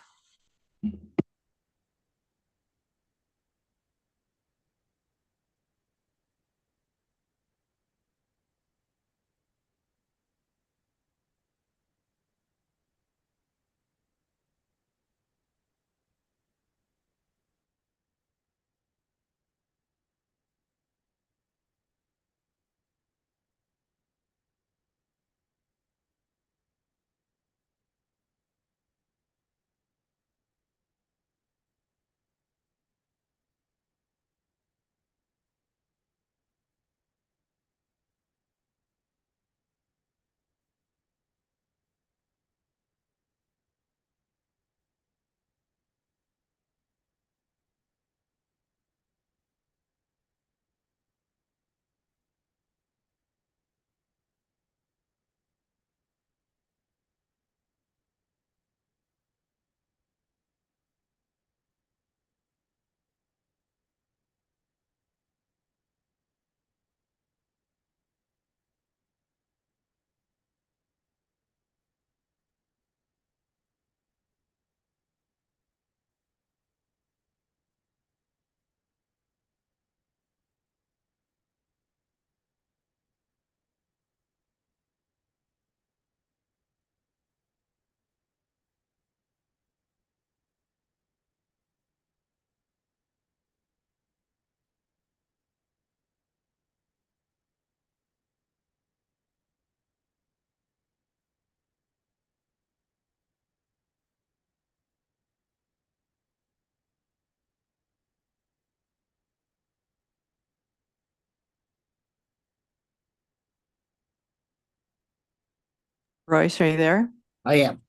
B: Royce, are you there?
A: I am.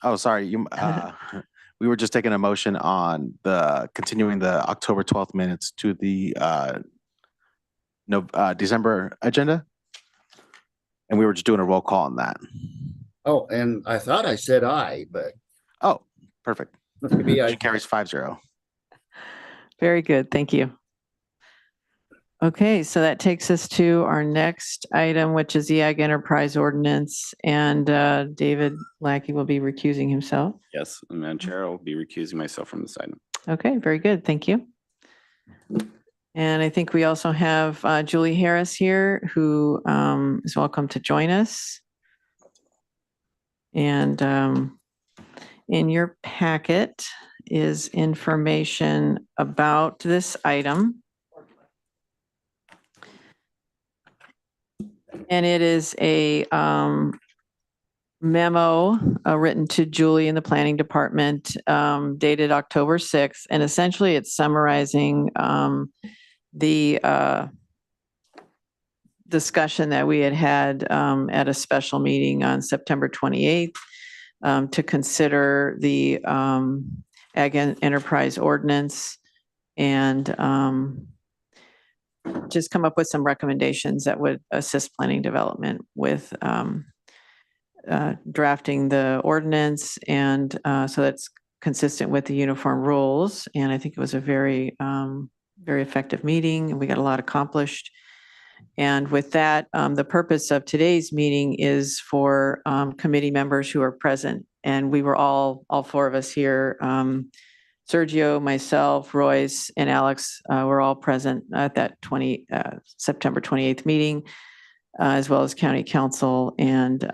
C: Oh, sorry, we were just taking a motion on continuing the October 12th minutes to the December agenda. And we were just doing a roll call on that.
A: Oh, and I thought I said aye, but
C: Oh, perfect.
A: maybe I,
C: Motion carries 5-0.
B: Very good. Thank you. Okay, so that takes us to our next item, which is the Ag Enterprise Ordinance. And David Lackey will be recusing himself.
E: Yes, and Madam Chair, I'll be recusing myself from this item.
B: Okay, very good. Thank you. And I think we also have Julie Harris here, who is welcome to join us. And in your packet is information about this item. And it is a memo written to Julie in the Planning Department, dated October 6th. And essentially it's summarizing the discussion that we had at a special meeting on September 28th to consider the Ag Enterprise Ordinance and just come up with some recommendations that would assist planning development with drafting the ordinance, and so that's consistent with the uniform rules. And I think it was a very, very effective meeting, and we got a lot accomplished. And with that, the purpose of today's meeting is for committee members who are present, and we were all four of us here. Sergio, myself, Royce, and Alex were all present at that September 28th meeting, as well as county council and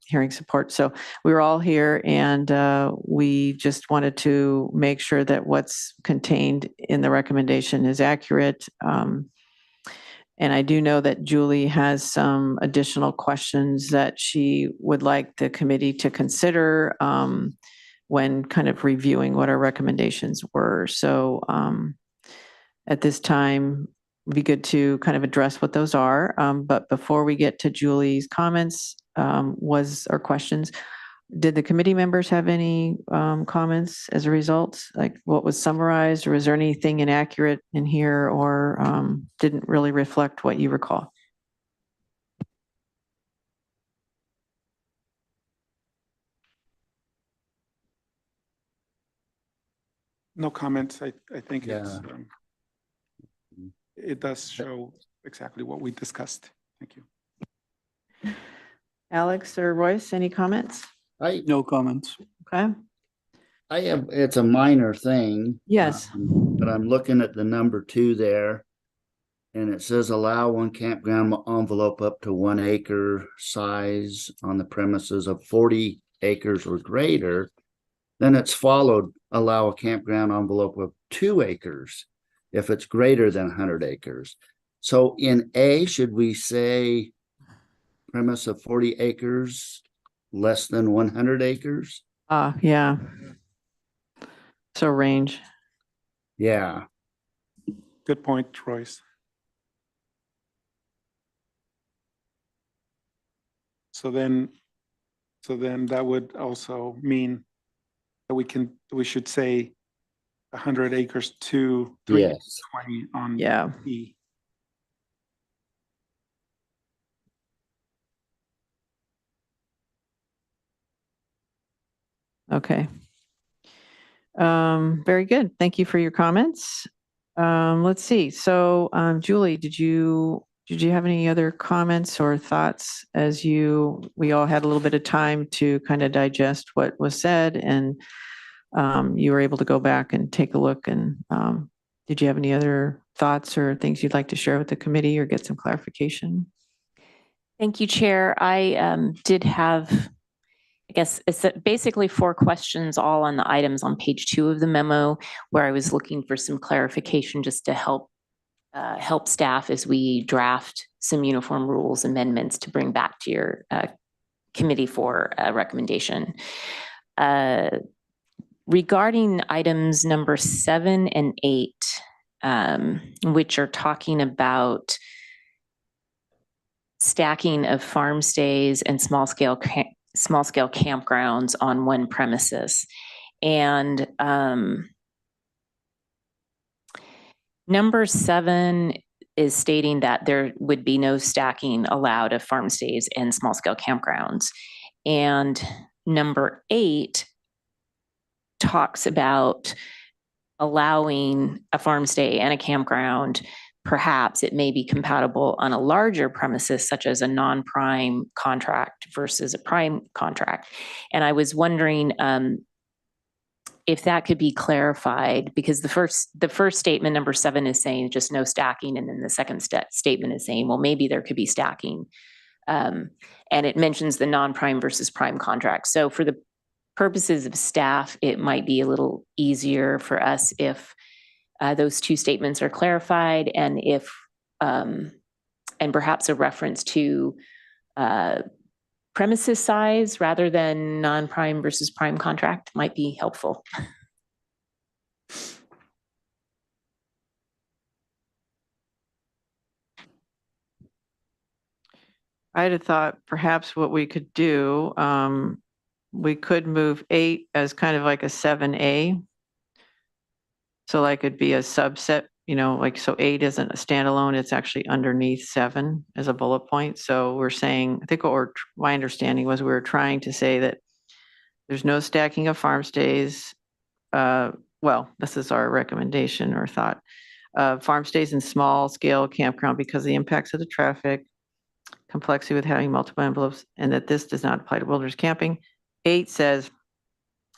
B: hearing support. So we were all here, and we just wanted to make sure that what's contained in the recommendation is accurate. And I do know that Julie has some additional questions that she would like the committee to consider when kind of reviewing what our recommendations were. So at this time, it'd be good to kind of address what those are. But before we get to Julie's comments, or questions, did the committee members have any comments as a result? Like what was summarized, or was there anything inaccurate in here, or didn't really reflect what you recall?
D: No comments. I think
A: Yeah.
D: it does show exactly what we discussed. Thank you.
B: Alex or Royce, any comments?
F: No comments.
B: Okay.
A: it's a minor thing.
B: Yes.
A: But I'm looking at the number 2 there. And it says allow one campground envelope up to 1 acre size on the premises of 40 acres or greater. Then it's followed, allow a campground envelope of 2 acres if it's greater than 100 acres. So in A, should we say premise of 40 acres, less than 100 acres?
B: Yeah. So range.
A: Yeah.
D: Good point, Royce. So then that would also mean that we should say 100 acres to 320 on
B: Yeah.
D: E.
B: Okay. Very good. Thank you for your comments. Let's see. So, Julie, did you have any other comments or thoughts as we all had a little bit of time to kind of digest what was said, and you were able to go back and take a look, and did you have any other thoughts or things you'd like to share with the committee or get some clarification?
J: Thank you, Chair. I did have, I guess it's basically 4 questions all on the items on page 2 of the memo, where I was looking for some clarification just to help staff as we draft some uniform rules amendments to bring back to your committee for a recommendation. Regarding items number 7 and 8, which are talking about stacking of farm stays and small-scale campgrounds on one premises. And number 7 is stating that there would be no stacking allowed of farm stays and small-scale campgrounds. And number 8 talks about allowing a farm stay and a campground. Perhaps it may be compatible on a larger premises, such as a non-prime contract versus a prime contract. And I was wondering if that could be clarified, because the first statement, number 7, is saying just no stacking, and then the second statement is saying, well, maybe there could be stacking. And it mentions the non-prime versus prime contract. So for the purposes of staff, it might be a little easier for us if those two statements are clarified, and if and perhaps a reference to premises size rather than non-prime versus prime contract might be helpful.
B: I'd have thought perhaps what we could do, we could move 8 as kind of like a 7A. So like it'd be a subset, like, so 8 isn't a standalone, it's actually underneath 7 as a bullet point. So we're saying, I think my understanding was we were trying to say that there's no stacking of farm stays. Well, this is our recommendation or thought. Farm stays in small scale campground because of the impacts of the traffic, complexity with having multiple envelopes, and that this does not apply to wilderness camping. 8 says,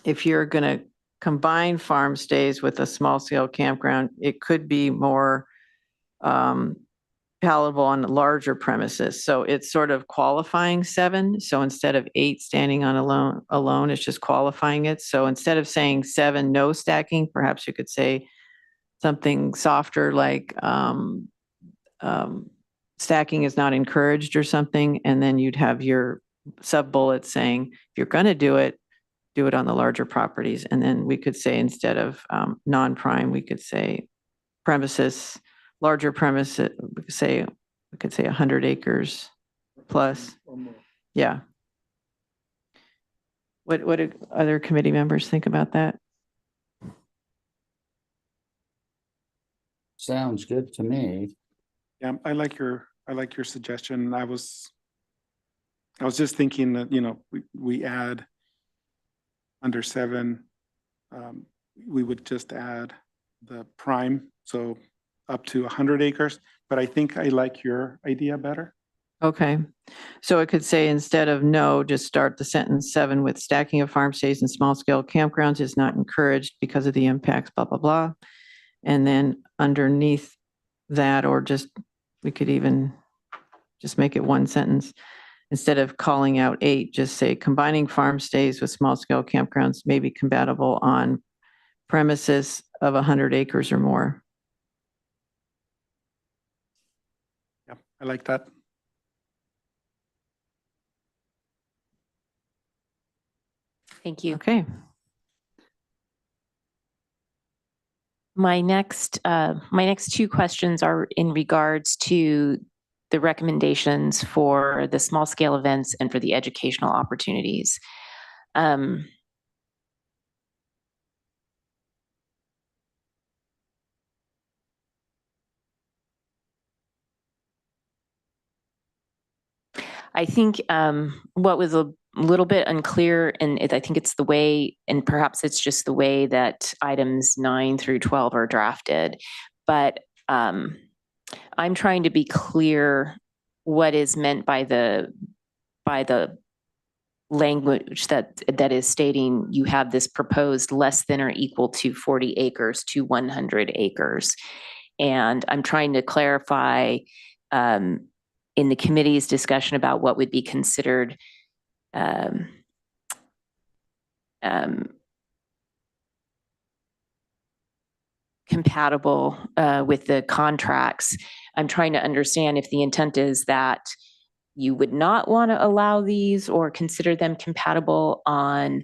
B: if you're going to combine farm stays with a small scale campground, it could be more palatable on larger premises. So it's sort of qualifying 7. So instead of 8 standing on alone, it's just qualifying it. So instead of saying 7, no stacking, perhaps you could say something softer like stacking is not encouraged or something. And then you'd have your sub bullet saying, if you're going to do it on the larger properties. And then we could say, instead of non-prime, we could say premises, larger premises, we could say 100 acres plus. Yeah. What do other committee members think about that?
A: Sounds good to me.
D: Yeah, I like your suggestion. I was just thinking that, we add under 7, we would just add the prime, so up to 100 acres. But I think I like your idea better.
B: Okay. So it could say, instead of no, just start the sentence 7 with stacking of farm stays and small scale campgrounds is not encouraged because of the impacts, blah, blah, blah. And then underneath that, or we could even just make it one sentence. Instead of calling out 8, just say combining farm stays with small scale campgrounds may be compatible on premises of 100 acres or more.
D: Yeah, I like that.
J: Thank you.
B: Okay.
J: My next 2 questions are in regards to the recommendations for the small scale events and for the educational opportunities. I think what was a little bit unclear, and I think it's the way, and perhaps it's just the way that items 9 through 12 are drafted, but I'm trying to be clear what is meant by the language that is stating you have this proposed less than or equal to 40 acres to 100 acres. And I'm trying to clarify in the committee's discussion about what would be considered compatible with the contracts. I'm trying to understand if the intent is that you would not want to allow these or consider them compatible on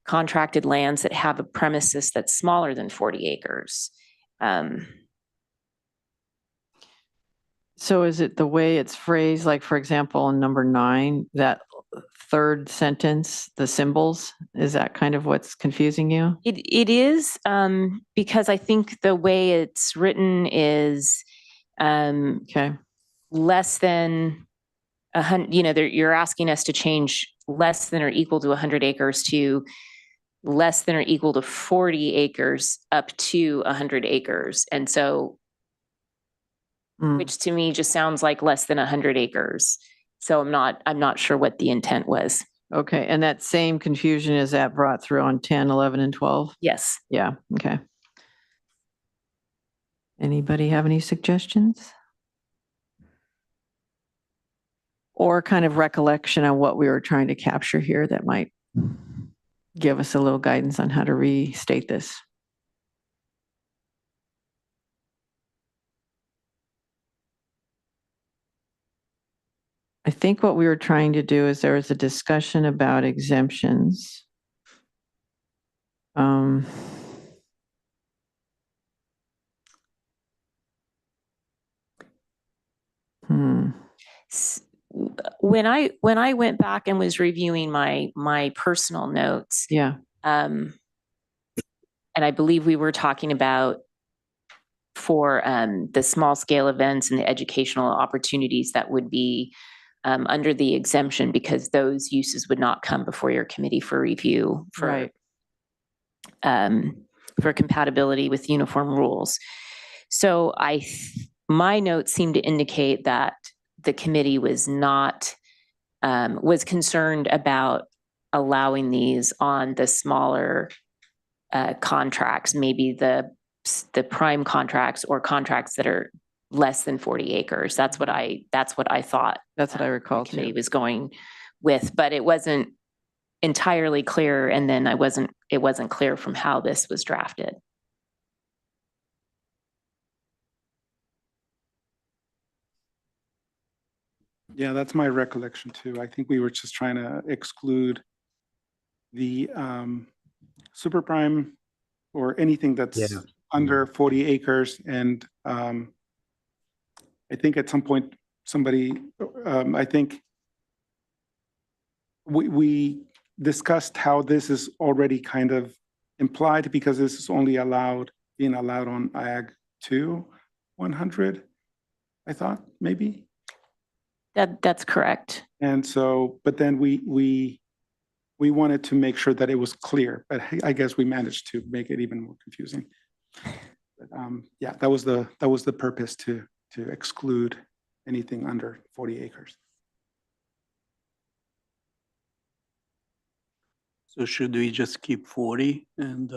J: contracted lands that have a premises that's smaller than 40 acres.
B: So is it the way it's phrased, like, for example, in number 9, that third sentence, the symbols, is that kind of what's confusing you?
J: It is, because I think the way it's written is,
B: Okay,
J: less than you're asking us to change less than or equal to 100 acres to less than or equal to 40 acres up to 100 acres. And so,
B: Mm,
J: which to me just sounds like less than 100 acres. So I'm not sure what the intent was.
B: okay, and that same confusion is that brought through on 10, 11, and 12?
J: Yes.
B: Yeah, okay. Anybody have any suggestions? Or kind of recollection on what we were trying to capture here that might give us a little guidance on how to restate this? I think what we were trying to do is there was a discussion about exemptions. Hmm.
J: When I went back and was reviewing my personal notes,
B: Yeah,
J: and I believe we were talking about for the small scale events and the educational opportunities that would be under the exemption, because those uses would not come before your committee for review
B: right.
J: For compatibility with uniform rules. So my notes seem to indicate that the committee was not, was concerned about allowing these on the smaller contracts, maybe the prime contracts or contracts that are less than 40 acres. That's what I thought.
B: That's what I recall
J: the committee
B: too.
J: was going with, but it wasn't entirely clear. And then it wasn't clear from how this was drafted.
D: Yeah, that's my recollection too. I think we were just trying to exclude the super prime or anything that's
A: Yeah.
D: under 40 acres. And I think at some point, somebody, I think we discussed how this is already kind of implied because this is only being allowed on Ag 2 100, I thought, maybe.
J: That's correct.
D: And so, but then we wanted to make sure that it was clear, but I guess we managed to make it even more confusing. But, yeah, that was the purpose to exclude anything under 40 acres.
F: So should we just keep 40 and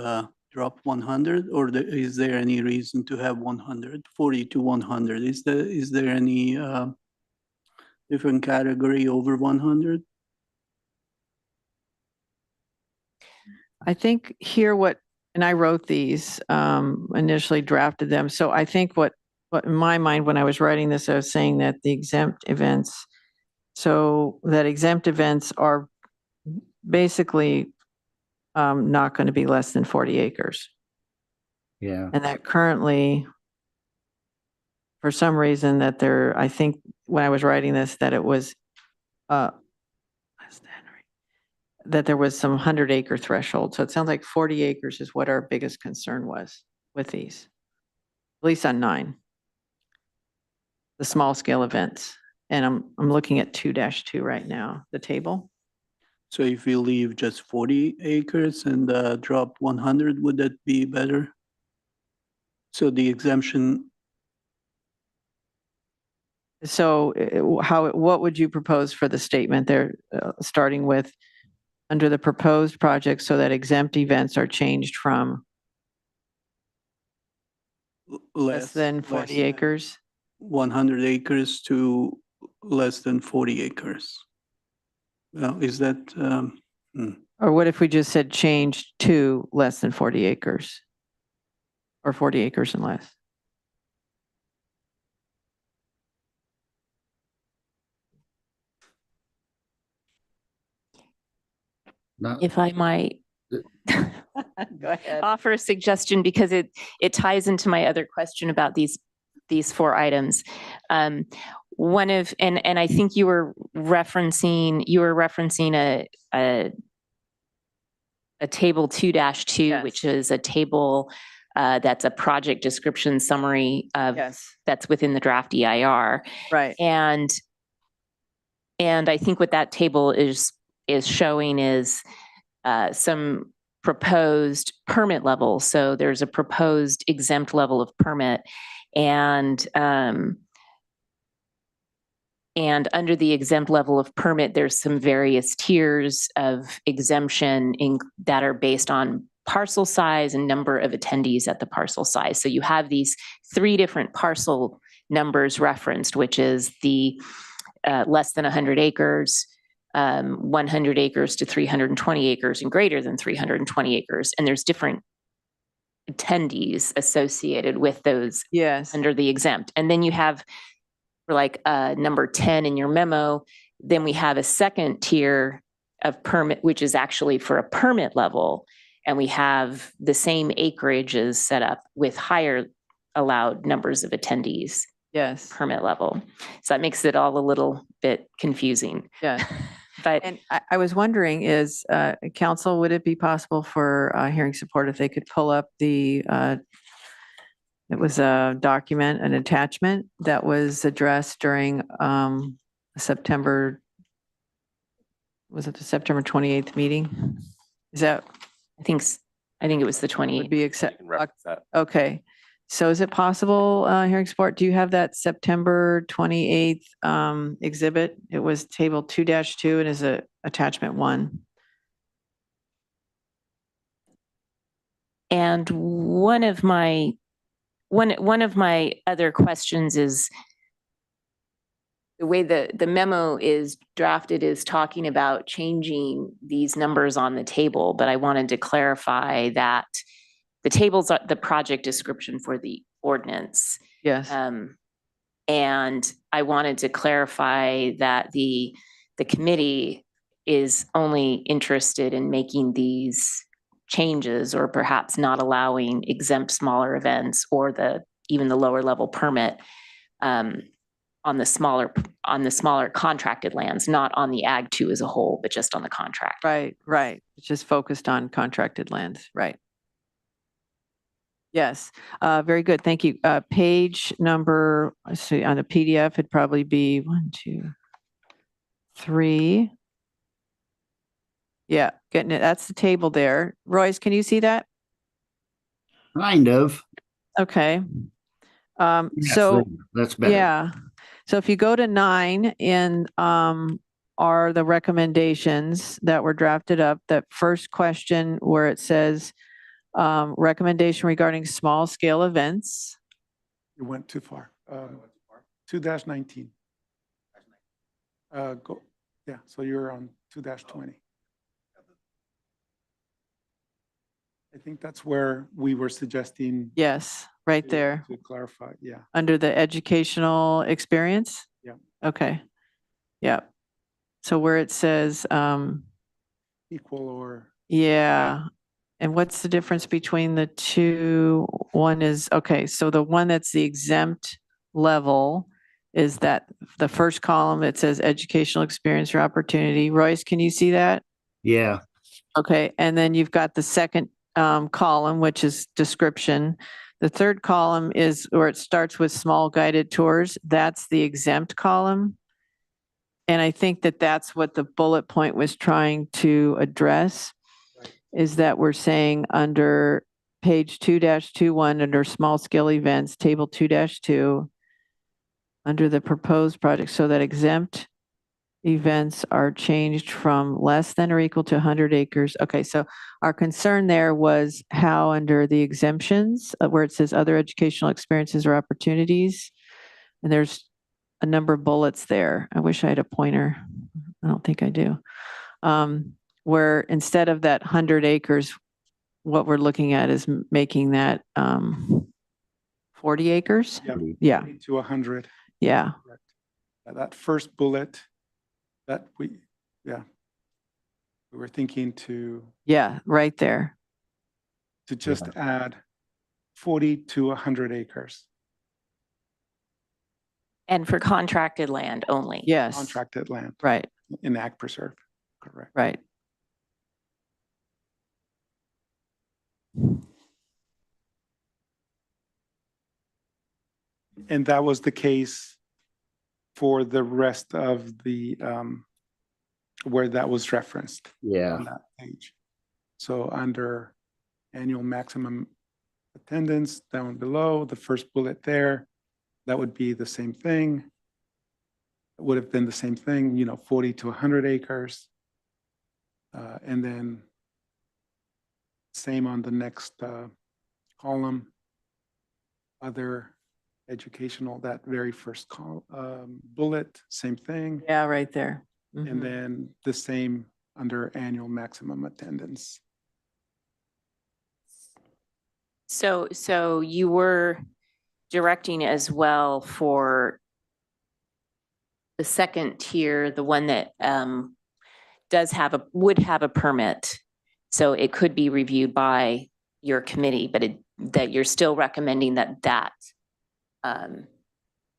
F: drop 100, or is there any reason to have 100, 40 to 100? Is there any different category over 100?
B: I think here and I wrote these, initially drafted them. So I think what in my mind, when I was writing this, I was saying that the exempt events, so that exempt events are basically not going to be less than 40 acres.
A: Yeah.
B: And that currently, for some reason I think when I was writing this, that it was, less than, that there was some 100-acre threshold. So it sounds like 40 acres is what our biggest concern was with these, at least on 9, the small scale events. And I'm looking at 2-2 right now, the table.
F: So if we leave just 40 acres and drop 100, would that be better? So the exemption,
B: So what would you propose for the statement there, starting with under the proposed project so that exempt events are changed from less than 40 acres?
F: 100 acres to less than 40 acres. Well, is that,
B: Or what if we just said change to less than 40 acres? Or 40 acres and less?
A: Not,
J: If I might
B: Go ahead.
J: offer a suggestion, because it ties into my other question about these these four items. One of, and I think you were referencing a table 2-2,
B: Yes.
J: which is a table that's a project description summary of
B: Yes,
J: that's within the draft EIR.
B: right.
J: And I think what that table is showing is some proposed permit levels. So there's a proposed exempt level of permit, and under the exempt level of permit, there's some various tiers of exemption that are based on parcel size and number of attendees at the parcel size. So you have these 3 different parcel numbers referenced, which is the less than 100 acres, 100 acres to 320 acres, and greater than 320 acres. And there's different attendees associated with those
B: Yes,
J: under the exempt. And then you have, for like number 10 in your memo, then we have a second tier of permit, which is actually for a permit level. And we have the same acreage is set up with higher allowed numbers of attendees
B: yes,
J: permit level. So that makes it all a little bit confusing.
B: yes.
J: But
B: And I was wondering is, council, would it be possible for hearing support if they could pull up the, it was a document, an attachment that was addressed during September, was it the September 28th meeting? Is that,
J: I think it was the
B: would
J: 28th.
B: be
H: You
B: accept,
H: can reference that.
B: okay. So is it possible, hearing support, do you have that September 28th exhibit? It was table 2-2 and is a attachment 1.
J: And one of my other questions is the way the memo is drafted is talking about changing these numbers on the table, but I wanted to clarify that the tables are the project description for the ordinance.
B: Yes,
J: And I wanted to clarify that the committee is only interested in making these changes or perhaps not allowing exempt smaller events or even the lower level permit on the smaller contracted lands, not on the Ag 2 as a whole, but just on the contract.
B: right. It's just focused on contracted lands, right. Yes, very good. Thank you. Page number, let's see, on the PDF, it'd probably be 1, 2, 3. Yeah, getting it. That's the table there. Royce, can you see that?
A: Kind of.
B: Okay.
A: Yes,
B: So,
A: that's better.
B: yeah. So if you go to 9 in are the recommendations that were drafted up, that first question where it says recommendation regarding small scale events.
D: You went too far. 2-19. Go, yeah, so you're on 2-20. I think that's where we were suggesting.
B: Yes, right there,
D: To clarify, yeah.
B: under the educational experience?
D: Yeah.
B: Okay. Yeah. So where it says,
D: Equal or,
B: yeah. And what's the difference between the two? One is, okay, so the one that's the exempt level is that the first column, it says educational experience or opportunity. Royce, can you see that?
A: Yeah,
B: Okay, and then you've got the second column, which is description. The third column is where it starts with small guided tours. That's the exempt column. And I think that that's what the bullet point was trying to address, is that we're saying under page 2-21, under small scale events, table 2-2, under the proposed project, so that exempt events are changed from less than or equal to 100 acres. Okay, so our concern there was how under the exemptions, where it says other educational experiences or opportunities, and there's a number of bullets there. I wish I had a pointer. I don't think I do. Where instead of that 100 acres, what we're looking at is making that 40 acres?
D: yeah,
B: Yeah,
D: 80 to 100.
B: yeah,
D: That first bullet that we were thinking to
B: yeah, right there.
D: just add 40 to 100 acres.
J: And for contracted land only?
B: Yes,
D: Contracted land
B: right,
D: in ag preserve, correct.
B: right.
D: And that was the case for the rest of the, where that was referenced
A: Yeah,
D: on that page. So under annual maximum attendance down below, the first bullet there, that would be the same thing. It would have been the same thing, 40 to 100 acres. And then same on the next column. Other educational, that very first bullet, same thing.
B: Yeah, right there.
D: And
B: Mhm.
D: then the same under annual maximum attendance.
J: So you were directing as well for the second tier, the one that would have a permit. So it could be reviewed by your committee, but that you're still recommending that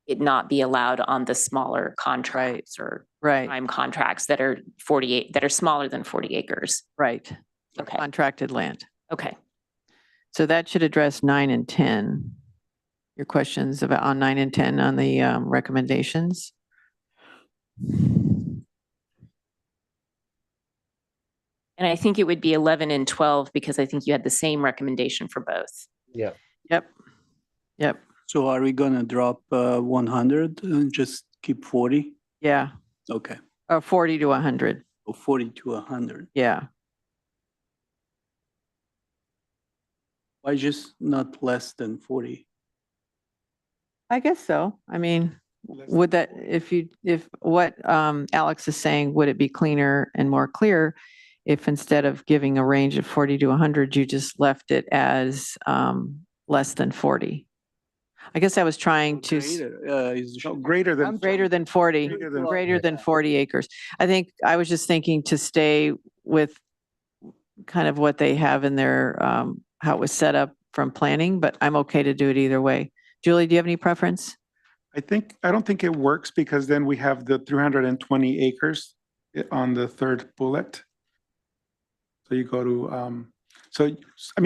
J: it not be allowed on the smaller contracts or
B: Right,
J: prime contracts that are 48, that are smaller than 40 acres.
B: right.
J: Okay,
B: Contracted land.
J: okay.
B: So that should address 9 and 10. Your questions about on 9 and 10 on the recommendations.
J: And I think it would be 11 and 12 because I think you had the same recommendation for both.
A: yeah.
B: Yep. Yep.
F: So are we gonna drop 100 and just keep 40?
B: Yeah.
F: Okay,
B: 40 to 100.
F: or 40 to 100.
B: Yeah.
F: Why just not less than 40?
B: I guess so. I mean,
D: Less
B: would
D: than
B: that,
D: 40.
B: if what Alex is saying, would it be cleaner and more clear if instead of giving a range of 40 to 100, you just left it as less than 40? I guess I was trying to.
F: Greater,
D: No, greater than.
B: Greater than 40,
D: Greater than-
B: greater than 40 acres. I think I was just thinking to stay with kind of what they have in their, how it was set up from planning, but I'm okay to do it either way. Julie, do you have any preference?
D: I don't think it works because then we have the 320 acres on the third bullet. So you go to,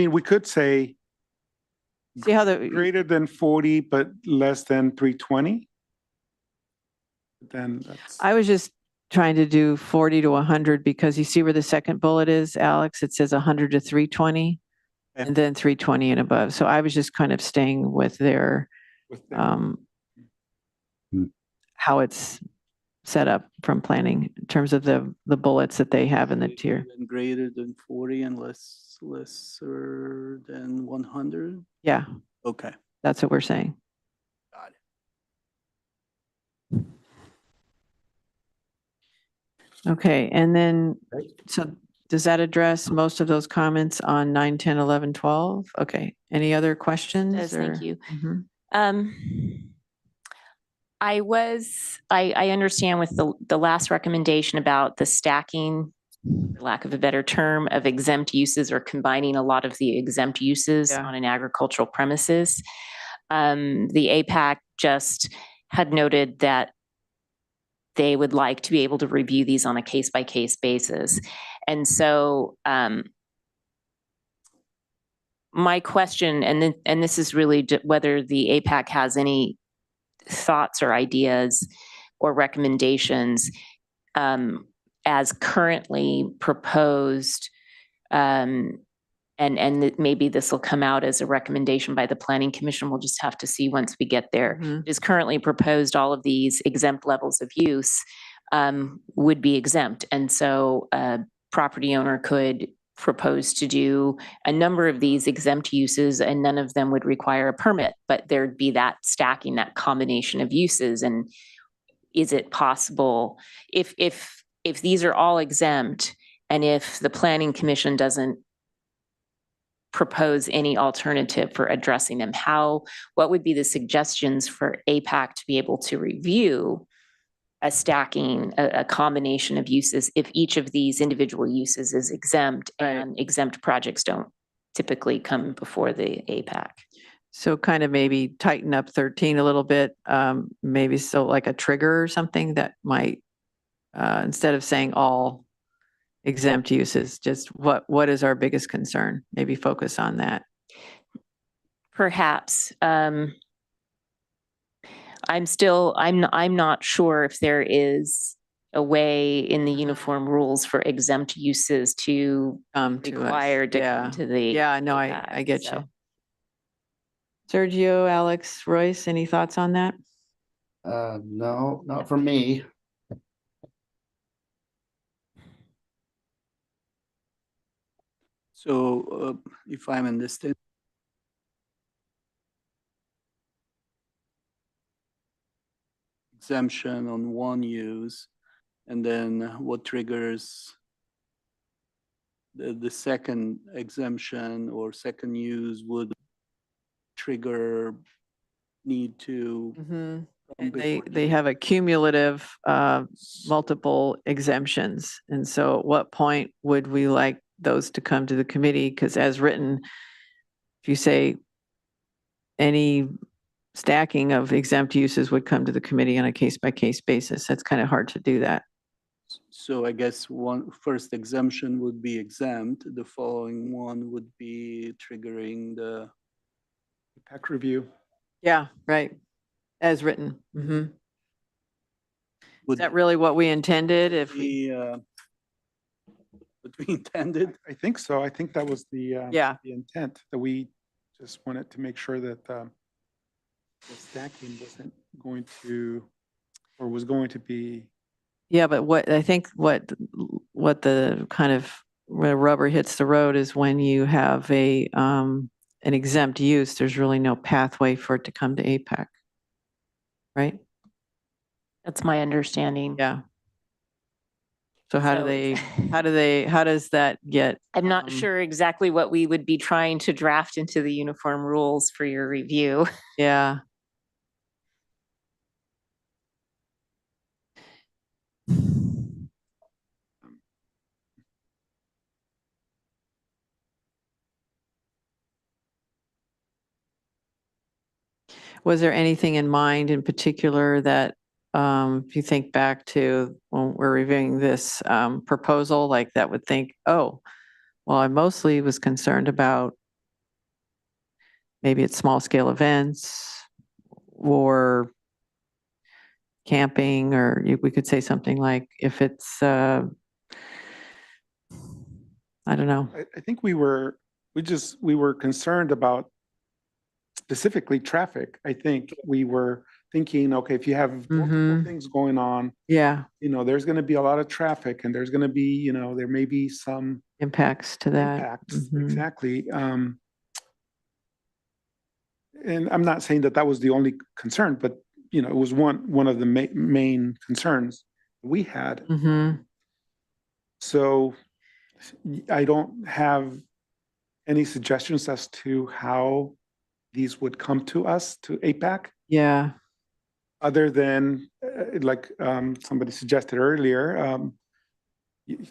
D: we could say
B: See how the,
D: greater than 40, but less than 320. Then that's.
B: I was just trying to do 40 to 100 because you see where the second bullet is, Alex? It says 100 to 320
D: Okay.
B: and then 320 and above. So I was just kind of staying with their,
D: with them.
B: how it's set up from planning in terms of the bullets that they have in the tier.
F: And greater than 40 and lesser than 100?
B: Yeah,
F: Okay.
B: that's what we're saying.
F: Got it.
B: Okay, and then, so does that address most of those comments on 9, 10, 11, 12? Okay, any other questions?
J: Does, thank
B: or-
J: you.
B: Mhm.
J: I understand with the last recommendation about the stacking, for lack of a better term, of exempt uses or combining a lot of the exempt uses
B: Yeah.
J: on an agricultural premises. The APAC just had noted that they would like to be able to review these on a case-by-case basis. And so my question, and this is really whether the APAC has any thoughts or ideas or recommendations as currently proposed, and maybe this will come out as a recommendation by the Planning Commission. We'll just have to see once we get there.
B: Mhm.
J: It is currently proposed all of these exempt levels of use would be exempt. And so a property owner could propose to do a number of these exempt uses and none of them would require a permit, but there'd be that stacking, that combination of uses. And is it possible if these are all exempt and if the Planning Commission doesn't propose any alternative for addressing them, what would be the suggestions for APAC to be able to review a stacking, a combination of uses if each of these individual uses is exempt
B: Right.
J: and exempt projects don't typically come before the APAC?
B: So kind of maybe tighten up 13 a little bit, maybe so like a trigger or something that might, instead of saying all exempt uses, just what is our biggest concern? Maybe focus on that.
J: Perhaps. I'm not sure if there is a way in the uniform rules for exempt uses to
B: To us.
J: require to
B: Yeah.
J: come to the.
B: Yeah, no, I
J: APAC,
B: get
J: so.
B: you. Sergio, Alex, Royce, any thoughts on that?
A: No, not for me.
F: So if I'm understanding, exemption on one use, and then what triggers the second exemption or second use would trigger need to. come
B: And
F: before
B: they have a cumulative, multiple exemptions. And so at what point would we like those to come to the committee? Because as written, if you say any stacking of exempt uses would come to the committee on a case-by-case basis, that's kind of hard to do that.
F: So I guess one first exemption would be exempt. The following one would be triggering the.
D: PAC review.
B: Yeah, right. As written. Is
F: Would
B: that really what we intended? If we,
F: be, what we intended?
D: I think so. I think that was the
B: yeah,
D: the intent, that we just wanted to make sure that the stacking wasn't going to, or was going to be.
B: yeah, but what I think what the kind of where rubber hits the road is when you have a an exempt use, there's really no pathway for it to come to APAC. Right?
J: That's my understanding.
B: Yeah. So how
J: So-
B: how does that get?
J: I'm not sure exactly what we would be trying to draft into the uniform rules for your review.
B: Yeah. Was there anything in mind in particular that, if you think back to when we're reviewing this proposal, like that would think, oh, well, I mostly was concerned about maybe it's small scale events or camping, or we could say something like if it's, I don't know.
D: I think we were concerned about specifically traffic. I think we were thinking, okay, if you have multiple
B: Mhm.
D: things going on,
B: Yeah,
D: there's going to be a lot of traffic, and there's going to be, there may be some
B: impacts to that.
D: impacts.
B: Mhm.
D: Exactly. And I'm not saying that was the only concern, but it was one of the main concerns we had.
B: Mhm.
D: So I don't have any suggestions as to how these would come to us, to APAC,
B: Yeah.
D: other than, like somebody suggested earlier,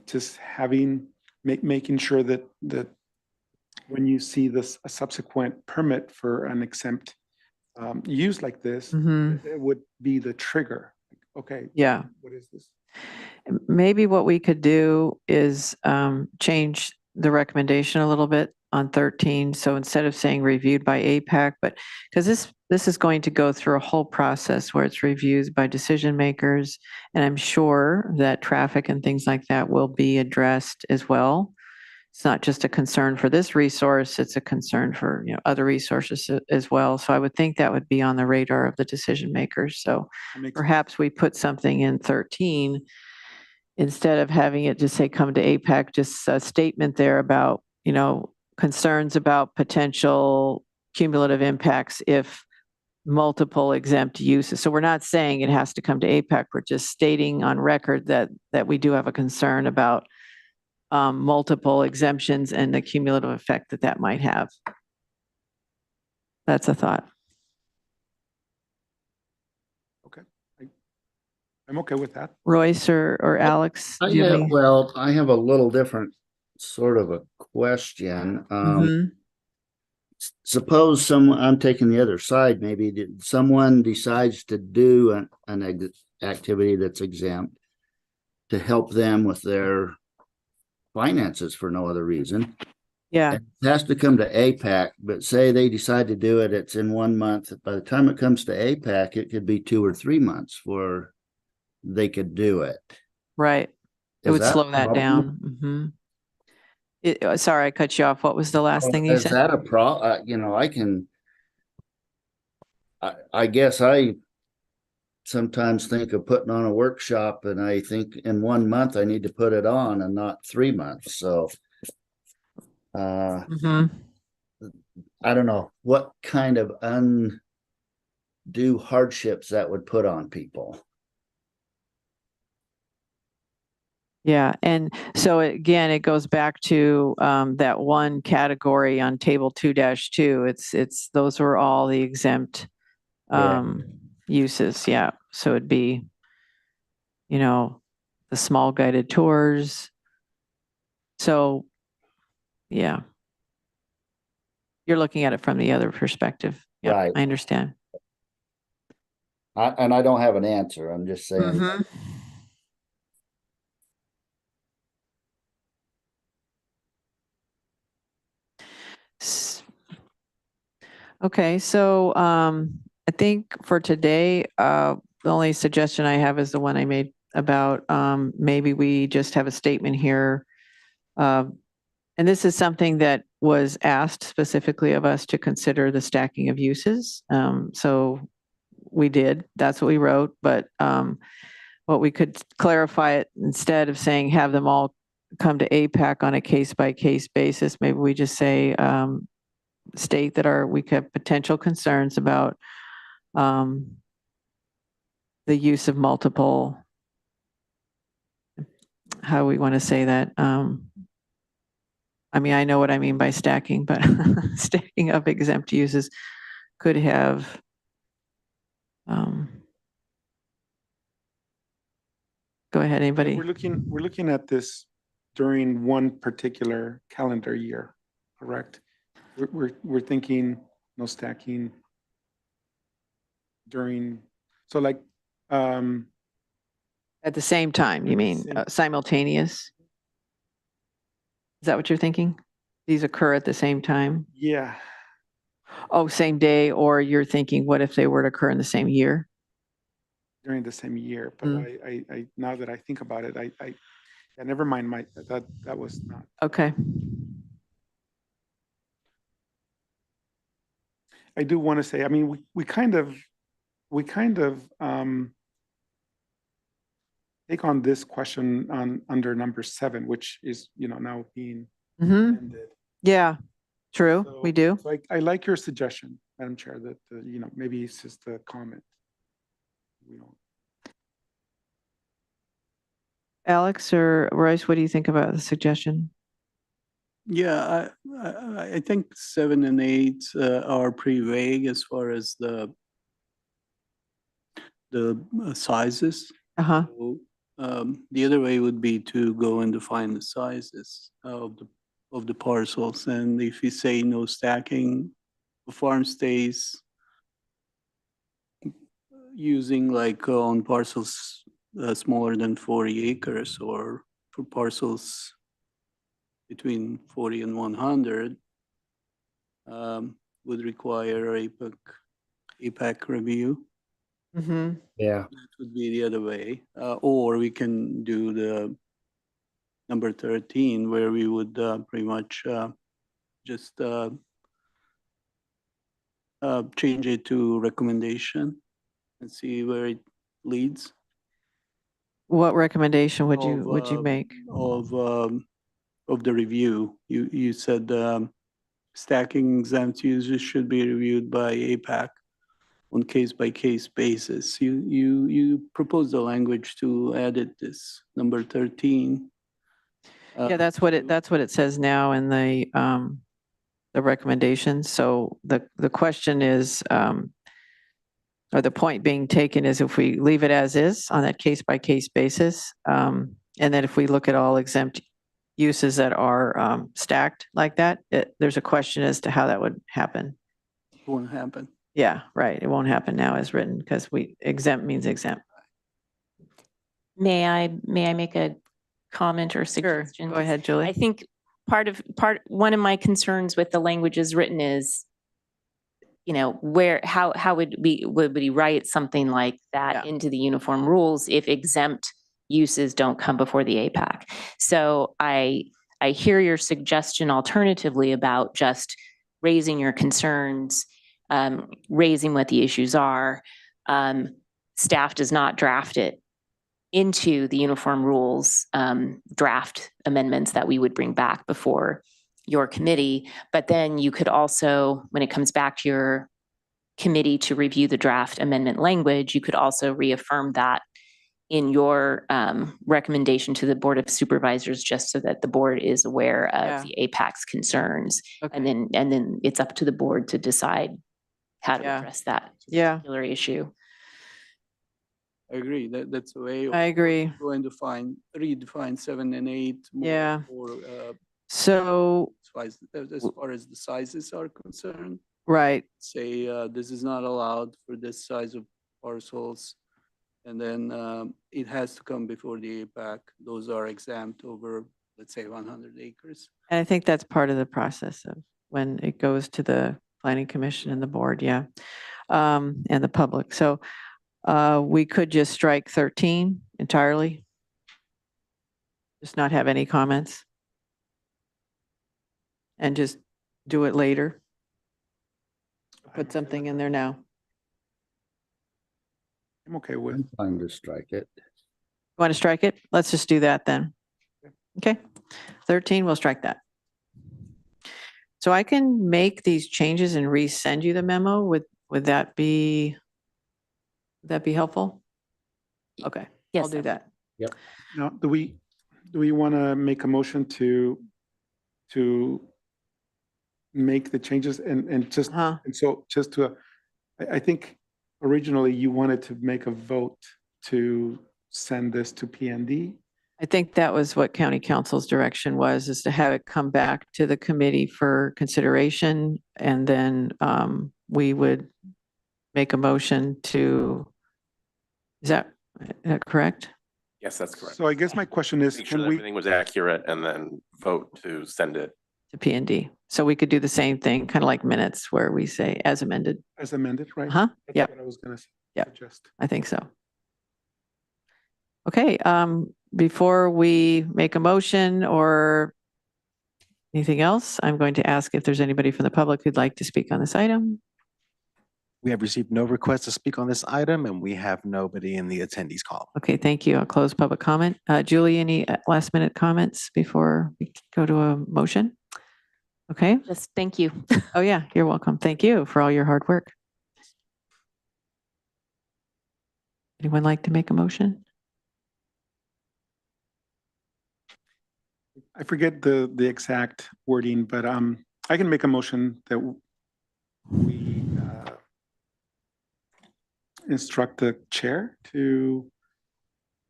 D: just making sure that when you see a subsequent permit for an exempt use like this,
B: Mhm.
D: it would be the trigger. Okay,
B: Yeah.
D: what is this?
B: Maybe what we could do is change the recommendation a little bit on 13. So instead of saying reviewed by APAC, but because this is going to go through a whole process where it's reviewed by decision makers. And I'm sure that traffic and things like that will be addressed as well. It's not just a concern for this resource, it's a concern for, other resources as well. So I would think that would be on the radar of the decision makers. So perhaps we put something in 13 instead of having it just say come to APAC, just a statement there about, concerns about potential cumulative impacts if multiple exempt uses. So we're not saying it has to come to APAC. We're just stating on record that we do have a concern about multiple exemptions and the cumulative effect that might have. That's a thought.
D: Okay, I'm okay with that.
B: Royce or Alex?
A: I
B: do you have
A: have,
B: any-
A: well, I have a little different sort of a question.
B: Mhm.
A: suppose I'm taking the other side, maybe someone decides to do an activity that's exempt to help them with their finances for no other reason.
B: Yeah,
A: It has to come to APAC, but say they decide to do it, it's in 1 month. By the time it comes to APAC, it could be 2 or 3 months before they could do it.
B: right. It
A: Is
B: would
A: that
B: slow
A: a
B: that
A: problem?
B: down. Sorry, I cut you off. What was the last thing you
A: Is
B: said?
A: that a I guess I sometimes think of putting on a workshop and I think in 1 month I need to put it on and not 3 months. So
B: Mhm.
A: I don't know what kind of undue hardships that would put on people.
B: Yeah, and so again, it goes back to that one category on table 2-2. It's those were all the exempt
A: Yeah.
B: uses. Yeah, so it'd be, the small guided tours. So, yeah, you're looking at it from the other perspective. Yeah,
A: Right.
B: I understand.
A: And I don't have an answer. I'm just saying.
B: Mhm. S- Okay, so I think for today, the only suggestion I have is the one I made about maybe we just have a statement here. And this is something that was asked specifically of us to consider the stacking of uses. So we did, that's what we wrote, but what we could clarify it instead of saying have them all come to APAC on a case-by-case basis, maybe we just say state that we have potential concerns about the use of multiple, how we want to say that. I mean, I know what I mean by stacking, but stacking of exempt uses could have go ahead, anybody?
D: We're looking at this during one particular calendar year, correct? We're thinking no stacking during, so like,
B: At the same time, you mean
D: Same.
B: simultaneous? Is that what you're thinking? These occur at the same time?
D: yeah,
B: Oh, same day, or you're thinking, what if they were to occur in the same year?
D: during the same year. But
B: Mm.
D: I now that I think about it, yeah, never mind, that was not.
B: Okay.
D: I do want to say, I mean, we kind of take on this question under number 7, which is, now being
B: Hmm.
D: amended.
B: Yeah, true.
D: So-
B: We do.
D: So I like your suggestion, Madam Chair, that, maybe it's just a comment. We don't.
B: Alex or Royce, what do you think about the suggestion?
F: Yeah, I think 7 and 8 are pretty vague as far as the sizes.
B: Uh-huh.
F: So, the other way would be to go and define the sizes of the parcels. And if you say no stacking, the farm stays using like on parcels smaller than 40 acres, or for parcels between 40 and 100, would require APAC review.
B: Mm-hmm.
A: Yeah.
F: That would be the other way. Or we can do the number 13, where we would pretty much just change it to recommendation and see where it leads.
B: What recommendation would you make?
F: Of the review? You said stacking exempt users should be reviewed by APAC on case-by-case basis. You proposed the language to edit this number 13.
B: Yeah, that's what it says now in the recommendations. So the question is, or the point being taken is, if we leave it as is on that case-by-case basis, and then if we look at all exempt uses that are stacked like that, there's a question as to how that would happen.
F: Won't happen.
B: Yeah, right. It won't happen now as written because exempt means exempt.
J: May I make a comment or
B: Sure.
J: suggestion?
B: Go ahead,
J: I
B: Julie.
J: think one of my concerns with the language as written is, how would we write something like that
B: Yeah.
J: into the uniform rules if exempt uses don't come before the APAC? So I hear your suggestion alternatively about just raising your concerns, raising what the issues are. Staff does not draft it into the uniform rules draft amendments that we would bring back before your committee. But then you could also, when it comes back to your committee to review the draft amendment language, you could also reaffirm that in your recommendation to the Board of Supervisors, just so that the board is aware
B: Yeah.
J: of the APAC's concerns.
B: Okay.
J: And then it's up to the board to decide how to
B: Yeah.
J: address that
B: Yeah.
J: particular issue.
F: I agree. That's a way.
B: I agree.
F: Go and redefine 7 and 8. more
B: Yeah.
F: For,
B: So,
F: as far as the sizes are concerned,
B: right.
F: say this is not allowed for this size of parcels. And then it has to come before the APAC. Those are exempt over, let's say, 100 acres.
B: And I think that's part of the process of when it goes to the planning commission and the board, yeah. And the public. So we could just strike 13 entirely. Just not have any comments. And just do it later. Put something in there now.
D: I'm okay with.
A: I'm fine to strike it.
B: Want to strike it? Let's just do that then. Okay, 13, we'll strike that. So I can make these changes and resend you the memo. Would that be helpful? Okay,
J: Yes.
B: I'll do that.
D: Now, do we want to make a motion to make the changes and just,
B: Huh?
D: and so just to, I think originally you wanted to make a vote to send this to PND.
B: I think that was what county council's direction was, is to have it come back to the committee for consideration. And then we would make a motion to, is that correct?
H: Yes, that's correct.
D: So I guess my question is,
H: Make sure
D: can
H: that
D: we,
H: everything was accurate and then vote to send it.
B: To P&D. So we could do the same thing, kind of like minutes where we say as amended.
D: as amended, right?
B: Huh?
D: That's
B: Yep.
D: what I was gonna
B: Yep.
D: suggest.
B: I think so. Okay, before we make a motion or anything else, I'm going to ask if there's anybody from the public who'd like to speak on this item.
C: We have received no requests to speak on this item, and we have nobody in the attendees column.
B: Okay, thank you. I'll close public comment. Julie, any last minute comments before we go to a motion? Okay.
J: Just thank you.
B: Oh, yeah, you're welcome. Thank you for all your hard work. Anyone like to make a motion?
D: I forget the exact wording, but I can make a motion that we instruct the chair to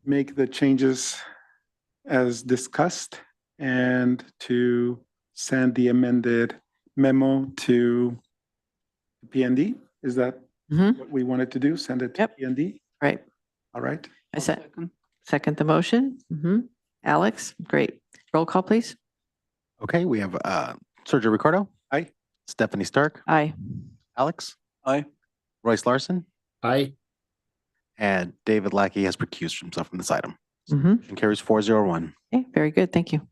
D: make the changes as discussed and to send the amended memo to PND. Is that
B: Mhm.
D: what we wanted to do? Send it to
B: Yep.
D: PND?
B: Right.
D: All right.
B: I said,
F: Second.
B: second the motion. Alex, great. Roll call, please.
C: Okay, we have Sergio Ricardo.
D: Aye.
C: Stephanie Stark,
B: Aye.
C: Alex,
F: Aye.
C: Royce Larson,
A: I,
C: and David Lackey has recused himself from this item.
B: Mhm.
C: Motion carries 401.
B: Okay, very good. Thank you.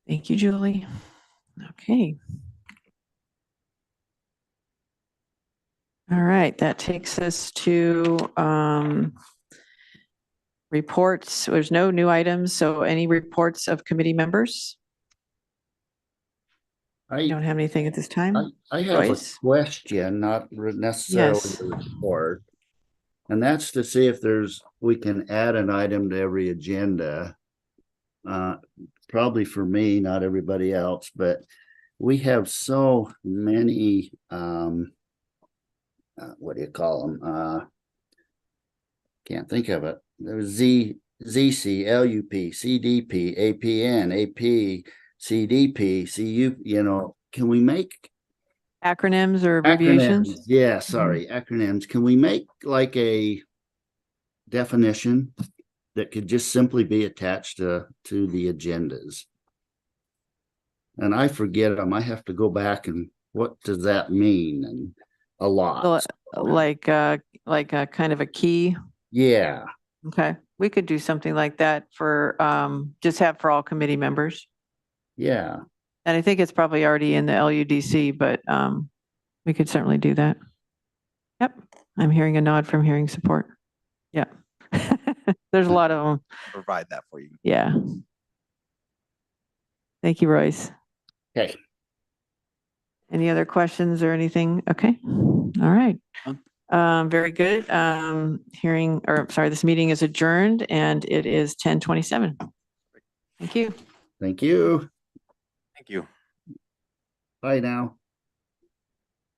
B: Thank you, Julie. Okay. All right, that takes us to reports. There's no new items, so any reports of committee members? You
A: I,
B: don't have anything at this time?
A: I have a
B: Royce?
A: question, not necessarily
B: Yes.
A: a report. And that's to see if we can add an item to every agenda. Probably for me, not everybody else, but we have so many, what do you call them? Can't think of it. There's ZC, LUP, CDP, APN, AP, CDP, CU, you know, can we make
B: Acronyms or abbreviations?
A: acronyms? Yeah, sorry, acronyms. Can we make like a definition that could just simply be attached to the agendas? And I forget them. I have to go back and what does that mean? And a lot.
B: Like a kind of a key.
A: Yeah,
B: Okay, we could do something like that for, just have for all committee members.
A: yeah.
B: And I think it's probably already in the LUDC, but we could certainly do that. Yep, I'm hearing a nod from hearing support. Yeah. There's a lot of them.
C: Provide that for you.
B: Yeah. Thank you, Royce.
A: Okay.
B: Any other questions or anything? Okay, all right. Very good. This meeting is adjourned and it is 10:27. Thank you.
A: Thank you.
C: Thank you.
A: Bye now.